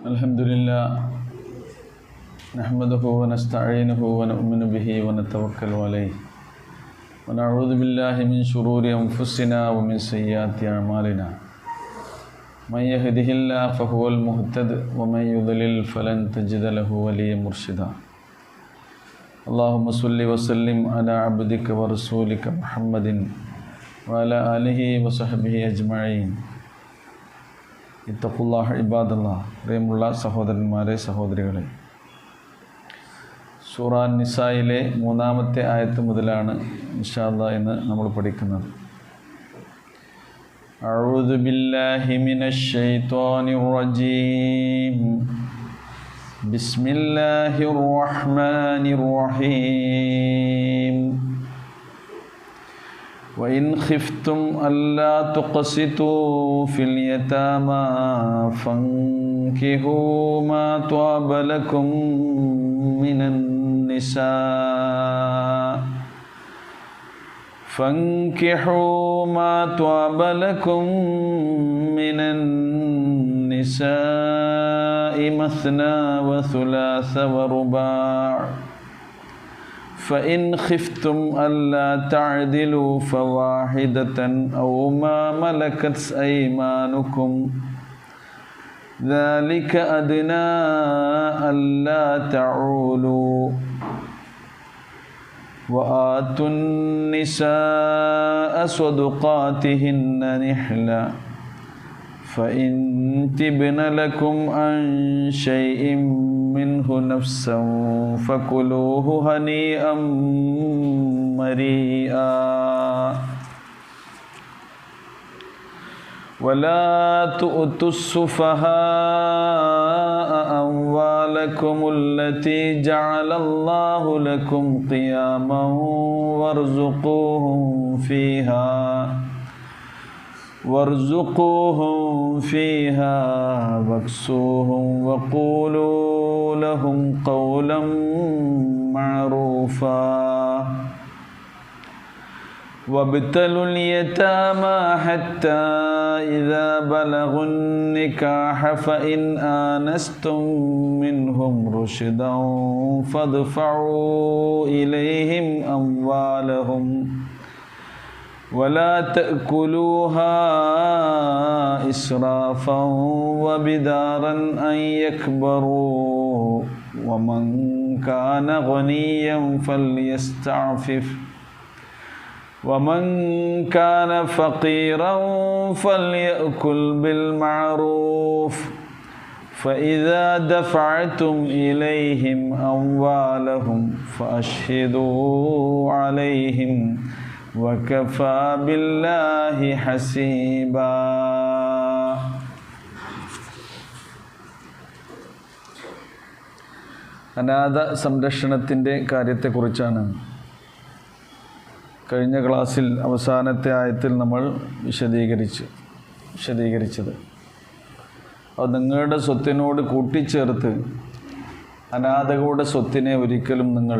Alhamdulillah, nahmaduhu wa nasta'inuhu wa nu'minu bihi wa natawakkalu alayhi wa na'udhu billahi min shururi anfusina wa min sayyiati a'malina. Man yahdihillahu fahuwal muhtadi wa man yudlil falan tajida lahu waliyyan murshida. Allahumma salli wa sallim ala abdika wa rasulika Muhammadin wa ala alihi wa sahbihi ajma'in. ഇത്തഖുല്ലാഹ് ഇബാദല്ലാഹ്. പ്രിയമുള്ള സഹോദരന്മാരെ, സഹോദരികളെ, സൂറ നിസായിലെ 3-ാമത്തെ ആയത്ത് മുതലാണ് ഇൻഷാ അല്ലാഹ് ഇന്ന് നമ്മൾ പഠിക്കുന്നത്. അഊദു ബില്ലാഹി മിനശ് ശൈത്വാനിർ റജീം. ബിസ്മില്ലാഹിർ റഹ്മാനിർ റഹീം. وإن خفتم ألا تقسطوا في اليتامى فانكحوا ما طاب لكم من النساء مثنى وثلاث ورباع فإن خفتم ألا تعدلوا فواحدة أو ما ملكت أيمانكم ذلك أدنى ألا تعولوا وآتوا النساء صدقاتهن نحلا فإن تبن لكم عن شيء منه نفسا فكلوه هنيئا مريئا ولا تؤتوا السفهاء أموالكم التي جعل الله لكم قياما وارزقوهم فيها واكسوهم وقولوا لهم قولا معروفا وابتلوا اليتامى حتى إذا بلغوا النكاح فإن آنستم منهم رشدا فادفعوا إليهم أموالهم ولا تأكلوها إسرافا وبدارا أن يكبروا ومن كان غنيا فليستعفف ومن كان فقيرا فليأكل بالمعروف فإذا دفعتم إليهم أموالهم فأشهدوا عليهم وكفى بالله حسيبا. അനാഥ സംരക്ഷണത്തിൻ്റെ കാര്യത്തെക്കുറിച്ചാണ് കഴിഞ്ഞ ക്ലാസ്സിൽ അവസാനത്തെ ആയത്തിൽ നമ്മൾ വിശദീകരിച്ചത്. അത് നിങ്ങളുടെ സ്വത്തിനോട് കൂട്ടിച്ചേർത്ത് അനാഥകളുടെ സ്വത്തിനെ ഒരിക്കലും നിങ്ങൾ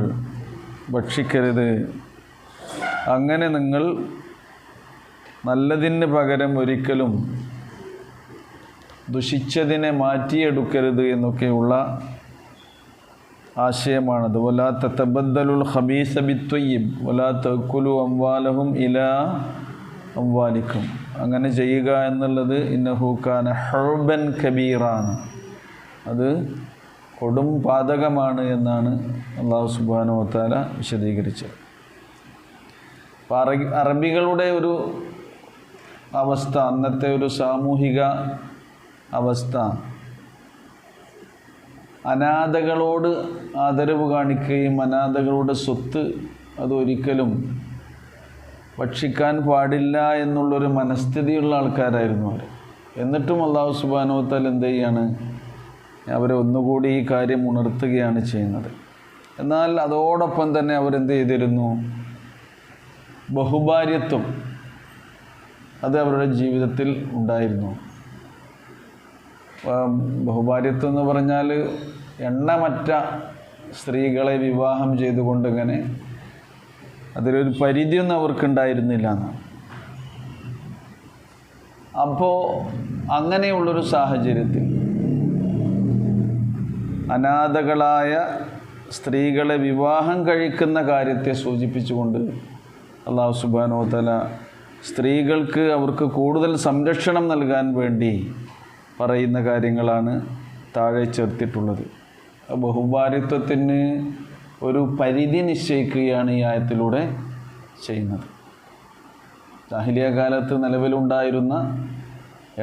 ഭക്ഷിക്കരുത്. അങ്ങനെ നിങ്ങൾ നല്ലതിന് പകരം ഒരിക്കലും ദുഷിച്ചതിനെ മാറ്റിയെടുക്കരുത് എന്നൊക്കെയുള്ള ആശയമാണത്. വലാ തതബദ്ദലുൽ ഖബീസ ബിത്വയ്യിബ് വലാ തഅക്കുലു അംവാലഹും ഇലാ അംവാലിക്കും. അങ്ങനെ ചെയ്യുക എന്നുള്ളത് ഇന്നഹു കാന ഹുർബൻ കബീറാണ്, അത് കൊടും പാതകമാണ് എന്നാണ് അല്ലാഹു സുബ്ഹാനഹു വ തആല വിശദീകരിച്ചത്. അറബികളുടെ ഒരു അവസ്ഥ, അന്നത്തെ ഒരു സാമൂഹിക അവസ്ഥ, അനാഥകളോട് ആദരവ് കാണിക്കുകയും അനാഥകളുടെ സ്വത്ത് അതൊരിക്കലും ഭക്ഷിക്കാൻ പാടില്ല എന്നുള്ളൊരു മനസ്ഥിതിയുള്ള ആൾക്കാരായിരുന്നു അവർ. എന്നിട്ടും അല്ലാഹു സുബ്ഹാനഹു വ തആല എന്ത് ചെയ്യാണ്, അവരെ ഒന്നുകൂടി ഈ കാര്യം ഉണർത്തുകയാണ് ചെയ്യുന്നത്. എന്നാൽ അതോടൊപ്പം തന്നെ അവരെന്ത് ചെയ്തിരുന്നു, ബഹുഭാര്യത്വം അത് അവരുടെ ജീവിതത്തിൽ ഉണ്ടായിരുന്നു. ബഹുഭാര്യത്വം എന്ന് പറഞ്ഞാൽ എണ്ണമറ്റ സ്ത്രീകളെ വിവാഹം ചെയ്തുകൊണ്ട് ഇങ്ങനെ അതിലൊരു പരിധിയൊന്നും അവർക്കുണ്ടായിരുന്നില്ല എന്നാണ്. അപ്പോൾ അങ്ങനെയുള്ളൊരു സാഹചര്യത്തിൽ അനാഥകളായ സ്ത്രീകളെ വിവാഹം കഴിക്കുന്ന കാര്യത്തെ സൂചിപ്പിച്ചുകൊണ്ട് അല്ലാഹു സുബ്ഹാനഹു വ തആല സ്ത്രീകൾക്ക് അവർക്ക് കൂടുതൽ സംരക്ഷണം നൽകാൻ വേണ്ടി പറയുന്ന കാര്യങ്ങളാണ് താഴെ ചേർത്തിട്ടുള്ളത്. ബഹുഭാര്യത്വത്തിന് ഒരു പരിധി നിശ്ചയിക്കുകയാണ് ഈ ആയത്തിലൂടെ ചെയ്യുന്നത്. ജാഹിലിയ കാലത്ത് നിലവിലുണ്ടായിരുന്ന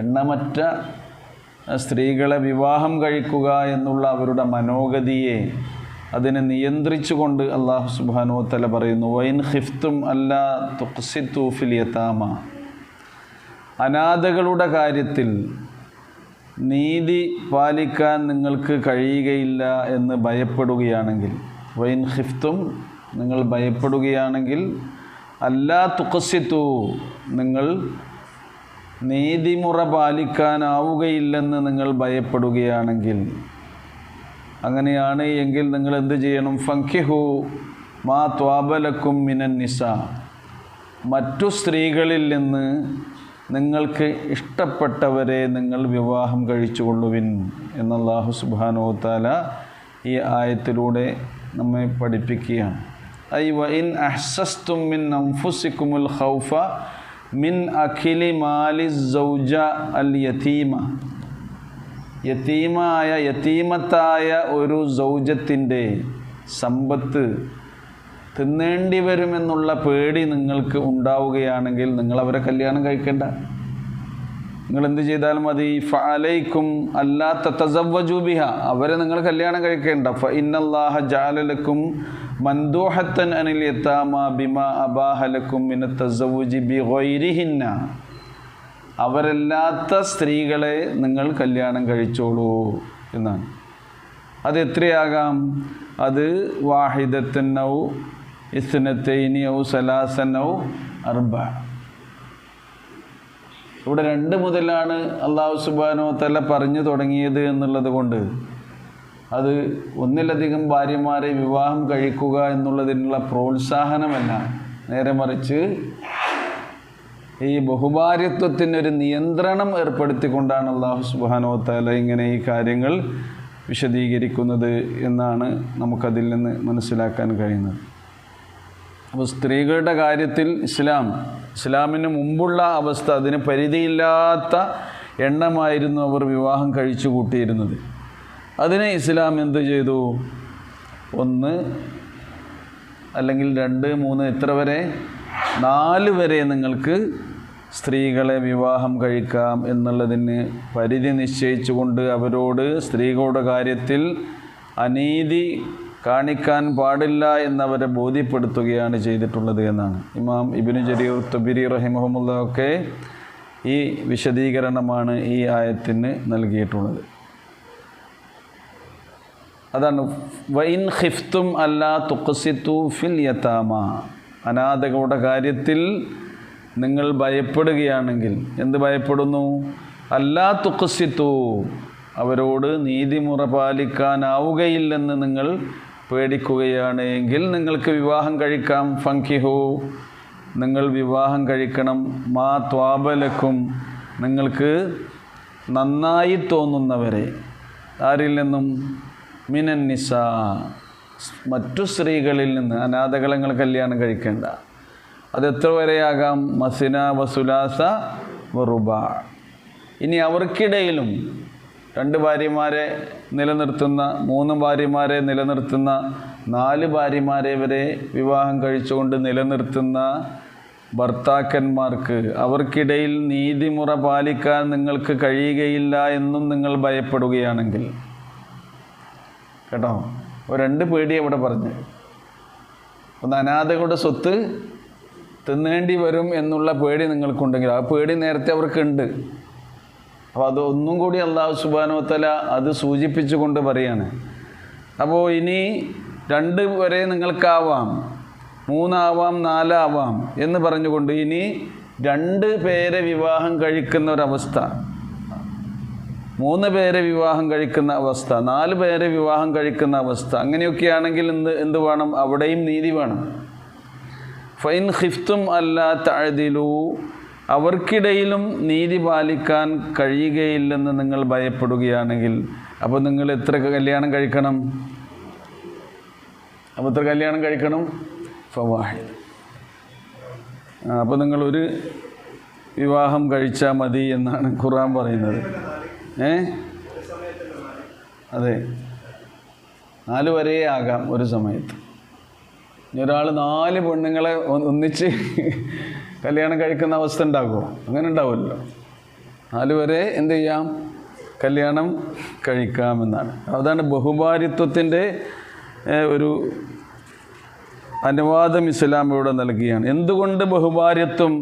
എണ്ണമറ്റ സ്ത്രീകളെ വിവാഹം കഴിക്കുക എന്നുള്ള അവരുടെ മനോഗതിയെ അതിനെ നിയന്ത്രിച്ചുകൊണ്ട് അല്ലാഹു സുബ്ഹാനഹു വ തആല പറയുന്നു, വൈൻ ഖിഫ്തും അല്ലാ തുഖ്സിതു ഫിൽ യതാമ, അനാഥകളുടെ കാര്യത്തിൽ നീതി പാലിക്കാൻ നിങ്ങൾക്ക് കഴിയുകയില്ല എന്ന് ഭയപ്പെടുകയാണെങ്കിൽ, വൈൻ ഖിഫ്തും നിങ്ങൾ ഭയപ്പെടുകയാണെങ്കിൽ, അല്ലാ തുഖ്സിതു നിങ്ങൾ നീതിമുറ പാലിക്കാനാവുകയില്ലെന്ന് നിങ്ങൾ ഭയപ്പെടുകയാണെങ്കിൽ, അങ്ങനെയാണ് എങ്കിൽ നിങ്ങൾ എന്ത് ചെയ്യണം? ഫൻകിഹു മാ ത്വാബലക്കും മിനൻ നിസാ, മറ്റു സ്ത്രീകളിൽ നിന്ന് നിങ്ങൾക്ക് ഇഷ്ടപ്പെട്ടവരെ നിങ്ങൾ വിവാഹം കഴിച്ചുകൊള്ളുവിൻ എന്ന് അല്ലാഹു സുബ്ഹാനഹു വ തആല ഈ ആയത്തിലൂടെ നമ്മെ പഠിപ്പിക്കുകയാണ്. ഐ വഇൻ അഹ്സസ്തും മിൻ അൻഫുസിക്കുമുൽ ഖൗഫ മിൻ അഖിലി മാലി സൗജ അൽ യതീമ, യതീമത്തായ ഒരു സൗജത്തിൻ്റെ സമ്പത്ത് തിന്നേണ്ടി വരുമെന്നുള്ള പേടി നിങ്ങൾക്ക് ഉണ്ടാവുകയാണെങ്കിൽ നിങ്ങൾ അവരെ കല്യാണം കഴിക്കേണ്ട. നിങ്ങളെന്ത് ചെയ്താലും മതി. ഫഅലൈക്കും അല്ലാ തതസവ്വജു ബിഹ, അവരെ നിങ്ങൾ കല്യാണം കഴിക്കേണ്ട. ഫഇന്നല്ലാഹ ജഅല ലക്കും മൻദൂഹത്തൻ അനിൽ യതാമ ബിമാ അബാഹ ലക്കും മിനത് തസവ്വുജി ബിഗൈരിഹിന്ന, അവരല്ലാത്ത സ്ത്രീകളെ നിങ്ങൾ കല്യാണം കഴിച്ചോളൂ എന്നാണ്. അത് എത്രയാകാം? അത് വാഹിദത്തൻ ഔ ഇസ്നത്തൈനി ഔ സലാസൻ ഔ അർബ. ഇവിടെ 2 മുതലാണ് അല്ലാഹു സുബ്ഹാനഹു വ തആല പറഞ്ഞു തുടങ്ങിയത് എന്നുള്ളത് കൊണ്ട് അത് ഒന്നിലധികം ഭാര്യമാരെ വിവാഹം കഴിക്കുക എന്നുള്ളതിനുള്ള പ്രോത്സാഹനമല്ല, നേരെ മറിച്ച് ഈ ബഹുഭാര്യത്വത്തിനൊരു നിയന്ത്രണം ഏർപ്പെടുത്തിക്കൊണ്ടാണ് അല്ലാഹു സുബ്ഹാനഹു വ തആല ഇങ്ങനെ ഈ കാര്യങ്ങൾ വിശദീകരിക്കുന്നത് എന്നാണ് നമുക്കതിൽ നിന്ന് മനസ്സിലാക്കാൻ കഴിയുന്നത്. അപ്പോൾ സ്ത്രീകളുടെ കാര്യത്തിൽ ഇസ്ലാമിന് മുമ്പുള്ള അവസ്ഥ, അതിന് പരിധിയില്ലാത്ത എണ്ണമായിരുന്നു അവർ വിവാഹം കഴിച്ചു കൂട്ടിയിരുന്നത്. അതിനെ ഇസ്ലാം എന്ത് ചെയ്തു? 1 അല്ലെങ്കിൽ 2, 3 എത്ര വരെ? 4 വരെ നിങ്ങൾക്ക് സ്ത്രീകളെ വിവാഹം കഴിക്കാം എന്നുള്ളതിന് പരിധി നിശ്ചയിച്ചുകൊണ്ട് അവരോട് സ്ത്രീകളുടെ കാര്യത്തിൽ അനീതി കാണിക്കാൻ പാടില്ല എന്നവരെ ബോധ്യപ്പെടുത്തുകയാണ് ചെയ്തിട്ടുള്ളത് എന്നാണ് ഇമാം ഇബ്നു ജരീർ തബരി റഹിമഹുല്ലാഹ് ഒക്കെ ഈ വിശദീകരണമാണ് ഈ ആയത്തിന് നൽകിയിട്ടുള്ളത്. അതാണ് വഇൻ ഖിഫ്തും അല്ലാ തുഖ്സിതു ഫിൽ യതാമ, അനാഥകളുടെ കാര്യത്തിൽ നിങ്ങൾ ഭയപ്പെടുകയാണെങ്കിൽ. എന്ത് ഭയപ്പെടുന്നു? അല്ലാ തുഖ്സിതു, അവരോട് നീതിമുറ പാലിക്കാനാവുകയില്ലെന്ന് നിങ്ങൾ പേടിക്കുകയാണ് എങ്കിൽ നിങ്ങൾക്ക് വിവാഹം കഴിക്കാം. ഫൻകിഹു, നിങ്ങൾ വിവാഹം കഴിക്കണം. മാ ത്വാബലക്കും, നിങ്ങൾക്ക് നന്നായി തോന്നുന്നവരെ. ആരിൽ നിന്നും? മിനൻ നിസാ, മറ്റു സ്ത്രീകളിൽ നിന്ന്. അനാഥകളെ നിങ്ങൾ കല്യാണം കഴിക്കേണ്ട. അതെത്ര വരെയാകാം? മസിന വസുലാസ വറുബാ. ഇനി അവർക്കിടയിലും 2 ഭാര്യമാരെ നിലനിർത്തുന്ന, 3 ഭാര്യമാരെ നിലനിർത്തുന്ന, 4 ഭാര്യമാരെ വരെ വിവാഹം കഴിച്ചുകൊണ്ട് നിലനിർത്തുന്ന ഭർത്താക്കന്മാർക്ക് അവർക്കിടയിൽ നീതിമുറ പാലിക്കാൻ നിങ്ങൾക്ക് കഴിയുകയില്ല എന്നും നിങ്ങൾ ഭയപ്പെടുകയാണെങ്കിൽ, കേട്ടോ, 2 പേടി അവിടെ പറഞ്ഞു. ഒന്ന്, അനാഥകളുടെ സ്വത്ത് തിന്നേണ്ടി വരും എന്നുള്ള പേടി നിങ്ങൾക്കുണ്ടെങ്കിൽ, ആ പേടി നേരത്തെ അവർക്കുണ്ട്. അപ്പോൾ അത് ഒന്നും കൂടി അല്ലാഹു സുബ്ഹാനഹു വ തആല അത് സൂചിപ്പിച്ചുകൊണ്ട് പറയാണ്. അപ്പോൾ ഇനി 2 വരെ നിങ്ങൾക്കാവാം, 3 ആവാം, 4 ആവാം എന്ന് പറഞ്ഞുകൊണ്ട് ഇനി 2 പേരെ വിവാഹം കഴിക്കുന്ന ഒരവസ്ഥ, 3 പേരെ വിവാഹം കഴിക്കുന്ന അവസ്ഥ, 4 പേരെ വിവാഹം കഴിക്കുന്ന അവസ്ഥ, അങ്ങനെയൊക്കെയാണെങ്കിൽ എന്ത് വേണം? അവിടെയും നീതി വേണം. ഫൈൻ ഖിഫ്തും അല്ലാ തഅദിലു അവർക്കിടയിലും നീതി പാലിക്കാൻ കഴിയുകയില്ലെന്ന് നിങ്ങൾ ഭയപ്പെടുകയാണെങ്കിൽ അപ്പോൾ നിങ്ങൾ എത്ര കല്യാണം കഴിക്കണം? അപ്പോൾ എത്ര കല്യാണം കഴിക്കണം? ഫവാഹിദ്. അപ്പോൾ നിങ്ങളൊരു വിവാഹം കഴിച്ചാൽ മതി എന്നാണ് ഖുർആൻ പറയുന്നത്. അതെ, 4 വരെ ആകാം ഒരു സമയത്ത്. ഒരാൾ 4 പെണ്ണുങ്ങളെ ഒന്നിച്ച് കല്യാണം കഴിക്കുന്ന അവസ്ഥ ഉണ്ടാകുമോ? അങ്ങനെ ഉണ്ടാവുമല്ലോ. 4 വരെ എന്ത് ചെയ്യാം? കല്യാണം കഴിക്കാമെന്നാണ്. അതാണ് ബഹുഭാര്യത്വത്തിൻ്റെ ഒരു അനുവാദം ഇസ്ലാം ഇവിടെ നൽകുകയാണ്. എന്തുകൊണ്ട് ബഹുഭാര്യത്വം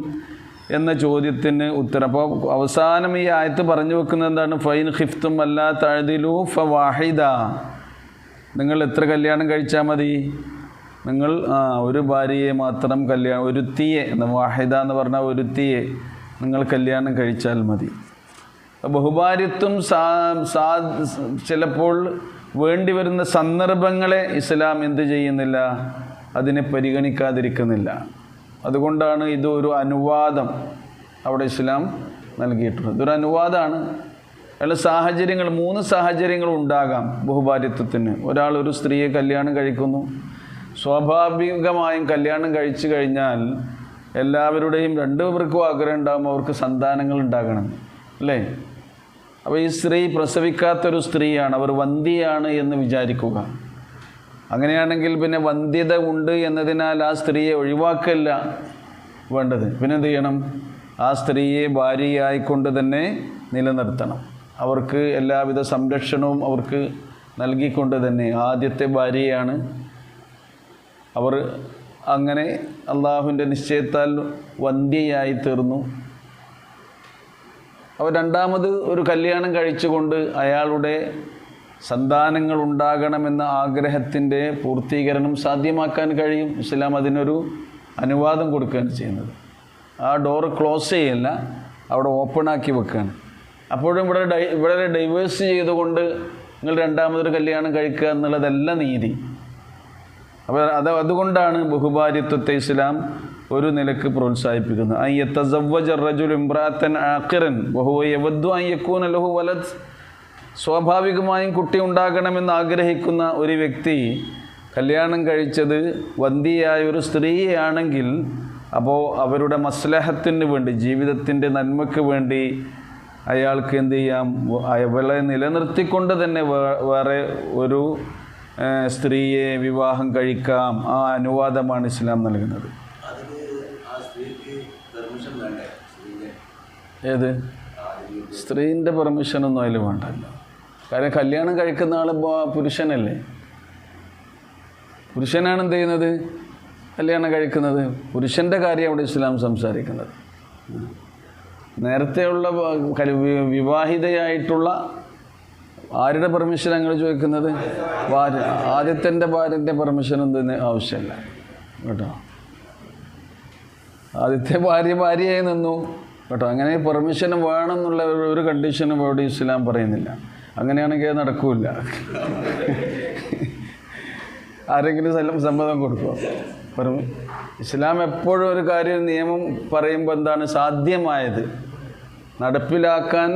എന്ന ചോദ്യത്തിന് ഉത്തരം. അപ്പോൾ അവസാനം ഈ ആയത്ത് പറഞ്ഞു വെക്കുന്നത് എന്താണ്? ഫൈൻ ഖിഫ്തും അല്ലാ തഅദിലു ഫവാഹിദ. നിങ്ങൾ എത്ര കല്യാണം കഴിച്ചാൽ മതി? നിങ്ങൾ ഒരു ഭാര്യയെ മാത്രം ഒരുത്തിയെ, വാഹിദ എന്ന് പറഞ്ഞാൽ ഒരുത്തിയെ നിങ്ങൾ കല്യാണം കഴിച്ചാൽ മതി. ബഹുഭാര്യത്വം ചിലപ്പോൾ വേണ്ടി വരുന്ന സന്ദർഭങ്ങളെ ഇസ്ലാം എന്ത് ചെയ്യുന്നില്ല? അതിനെ പരിഗണിക്കാതിരിക്കുന്നില്ല. അതുകൊണ്ടാണ് ഇതൊരു അനുവാദം അവിടെ ഇസ്ലാം നൽകിയിട്ടുള്ളത്. ഇതൊരു അനുവാദമാണ്. അല്ല, സാഹചര്യങ്ങൾ 3 സാഹചര്യങ്ങൾ ഉണ്ടാകാം ബഹുഭാര്യത്വത്തിന്. ഒരാൾ ഒരു സ്ത്രീയെ കല്യാണം കഴിക്കുന്നു. സ്വാഭാവികമായും കല്യാണം കഴിച്ചു കഴിഞ്ഞാൽ എല്ലാവരുടെയും 2 പേർക്കും ആഗ്രഹം ഉണ്ടാകും അവർക്ക് സന്താനങ്ങൾ ഉണ്ടാകണം, അല്ലേ? അപ്പോൾ ഈ സ്ത്രീ പ്രസവിക്കാത്തൊരു സ്ത്രീയാണ്, അവർ വന്ധ്യയാണ് എന്ന് വിചാരിക്കുക. അങ്ങനെയാണെങ്കിൽ പിന്നെ വന്ധ്യത ഉണ്ട് എന്നതിനാൽ ആ സ്ത്രീയെ ഒഴിവാക്കല്ല വേണ്ടത്. പിന്നെ എന്ത് ചെയ്യണം? ആ സ്ത്രീയെ ഭാര്യയായിക്കൊണ്ട് തന്നെ നിലനിർത്തണം. അവർക്ക് എല്ലാവിധ സംരക്ഷണവും അവർക്ക് നൽകിക്കൊണ്ട് തന്നെ. ആദ്യത്തെ ഭാര്യയാണ് അവർ. അങ്ങനെ അള്ളാഹുവിൻ്റെ നിശ്ചയത്താൽ വന്ധ്യയായി തീർന്നു. അവർ രണ്ടാമത് ഒരു കല്യാണം കഴിച്ചുകൊണ്ട് അയാളുടെ സന്താനങ്ങൾ ഉണ്ടാകണമെന്ന ആഗ്രഹത്തിൻ്റെ പൂർത്തീകരണം സാധ്യമാക്കാൻ കഴിയും. ഇസ്ലാം അതിനൊരു അനുവാദം കൊടുക്കുകയാണ് ചെയ്യുന്നത്. ആ ഡോർ ക്ലോസ് ചെയ്യല്ല, അവിടെ ഓപ്പണാക്കി വെക്കുകയാണ്. അപ്പോഴും ഇവിടെ ഡൈവേഴ്സ് ചെയ്തുകൊണ്ട് നിങ്ങൾ രണ്ടാമതൊരു കല്യാണം കഴിക്കുക എന്നുള്ളതല്ല നീതി. അപ്പോൾ അതുകൊണ്ടാണ് ബഹുഭാര്യത്വത്തെ ഇസ്ലാം ഒരു നിലക്ക് പ്രോത്സാഹിപ്പിക്കുന്നത്. അൻ യതസവ്വജ റജുലു ഇംറഅത്തൻ ആഖിറൻ വഹുവ യവദ്ദു അൻ യകൂന ലഹു വലദ്. സ്വാഭാവികമായും കുട്ടി ഉണ്ടാകണമെന്ന് ആഗ്രഹിക്കുന്ന ഒരു വ്യക്തി കല്യാണം കഴിച്ചത് വന്ധ്യയായ ഒരു സ്ത്രീയാണെങ്കിൽ അപ്പോൾ അവരുടെ മസ്ലഹത്തിന് വേണ്ടി, ജീവിതത്തിൻ്റെ നന്മയ്ക്ക് വേണ്ടി അയാൾക്ക് എന്ത് ചെയ്യാം? അവളെ നിലനിർത്തിക്കൊണ്ട് തന്നെ വേറെ ഒരു സ്ത്രീയെ വിവാഹം കഴിക്കാം. ആ അനുവാദമാണ് ഇസ്ലാം നൽകുന്നത്. ഏത്? സ്ത്രീൻ്റെ പെർമിഷനൊന്നും അതിൽ വേണ്ടല്ലോ. കാരണം കല്യാണം കഴിക്കുന്ന ആൾ പുരുഷനല്ലേ. പുരുഷനാണ് എന്ത് ചെയ്യുന്നത്? കല്യാണം കഴിക്കുന്നത്. പുരുഷൻ്റെ കാര്യം അവിടെ ഇസ്ലാം സംസാരിക്കുന്നത്. നേരത്തെയുള്ള വിവാഹിതയായിട്ടുള്ള ആരുടെ പെർമിഷൻ ഞങ്ങൾ ചോദിക്കുന്നത്? ആദ്യത്തെ ഭാര്യൻ്റെ പെർമിഷനൊന്നും ആവശ്യമില്ല കേട്ടോ. ആദ്യത്തെ ഭാര്യയായി നിന്നു കേട്ടോ. അങ്ങനെ പെർമിഷൻ വേണമെന്നുള്ള ഒരു കണ്ടീഷനും ഇവിടെ ഇസ്ലാം പറയുന്നില്ല. അങ്ങനെയാണെങ്കിൽ നടക്കൂല. ആരെങ്കിലും സമ്മതം കൊടുക്കുമോ? ഇസ്ലാം എപ്പോഴും ഒരു കാര്യം നിയമം പറയുമ്പോൾ എന്താണ്? സാധ്യമായത്, നടപ്പിലാക്കാൻ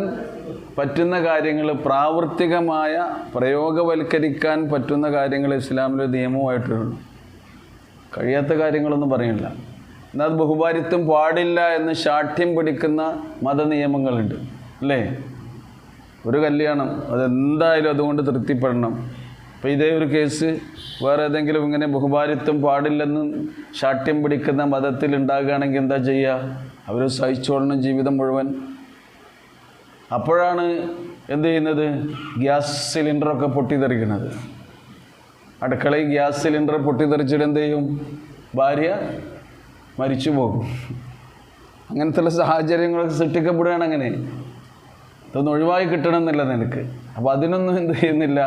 പറ്റുന്ന കാര്യങ്ങൾ, പ്രാവർത്തികമായ പ്രയോഗവൽക്കരിക്കാൻ പറ്റുന്ന കാര്യങ്ങൾ ഇസ്ലാമിലൊരു നിയമമായിട്ടുള്ളൂ. കഴിയാത്ത കാര്യങ്ങളൊന്നും പറയില്ല. എന്നാൽ ബഹുഭാര്യത്വം പാടില്ല എന്ന് ശാഠ്യം പിടിക്കുന്ന മതനിയമങ്ങളുണ്ട്, അല്ലേ? ഒരു കല്യാണം അതെന്തായാലും അതുകൊണ്ട് തൃപ്തിപ്പെടണം. അപ്പോൾ ഇതേ ഒരു കേസ് വേറെ ഏതെങ്കിലും ഇങ്ങനെ ബഹുഭാര്യത്വം പാടില്ലെന്ന് ശാഠ്യം പിടിക്കുന്ന മതത്തിൽ ഉണ്ടാകുകയാണെങ്കിൽ എന്താ ചെയ്യുക? അവർ സഹിച്ചോളണം ജീവിതം മുഴുവൻ. അപ്പോഴാണ് എന്ത് ചെയ്യുന്നത്? ഗ്യാസ് സിലിണ്ടറൊക്കെ പൊട്ടിത്തെറിക്കുന്നത്. അടുക്കളയിൽ ഗ്യാസ് സിലിണ്ടർ പൊട്ടിത്തെറിച്ചിട്ട് എന്ത് ചെയ്യും? ഭാര്യ മരിച്ചു പോകും. അങ്ങനത്തെ സാഹചര്യങ്ങളൊക്കെ സൃഷ്ടിക്കപ്പെടുകയാണ്. അങ്ങനെ ഇതൊന്നും ഒഴിവായി കിട്ടണമെന്നില്ല നിനക്ക്. അപ്പോൾ അതിനൊന്നും എന്ത് ചെയ്യുന്നില്ല?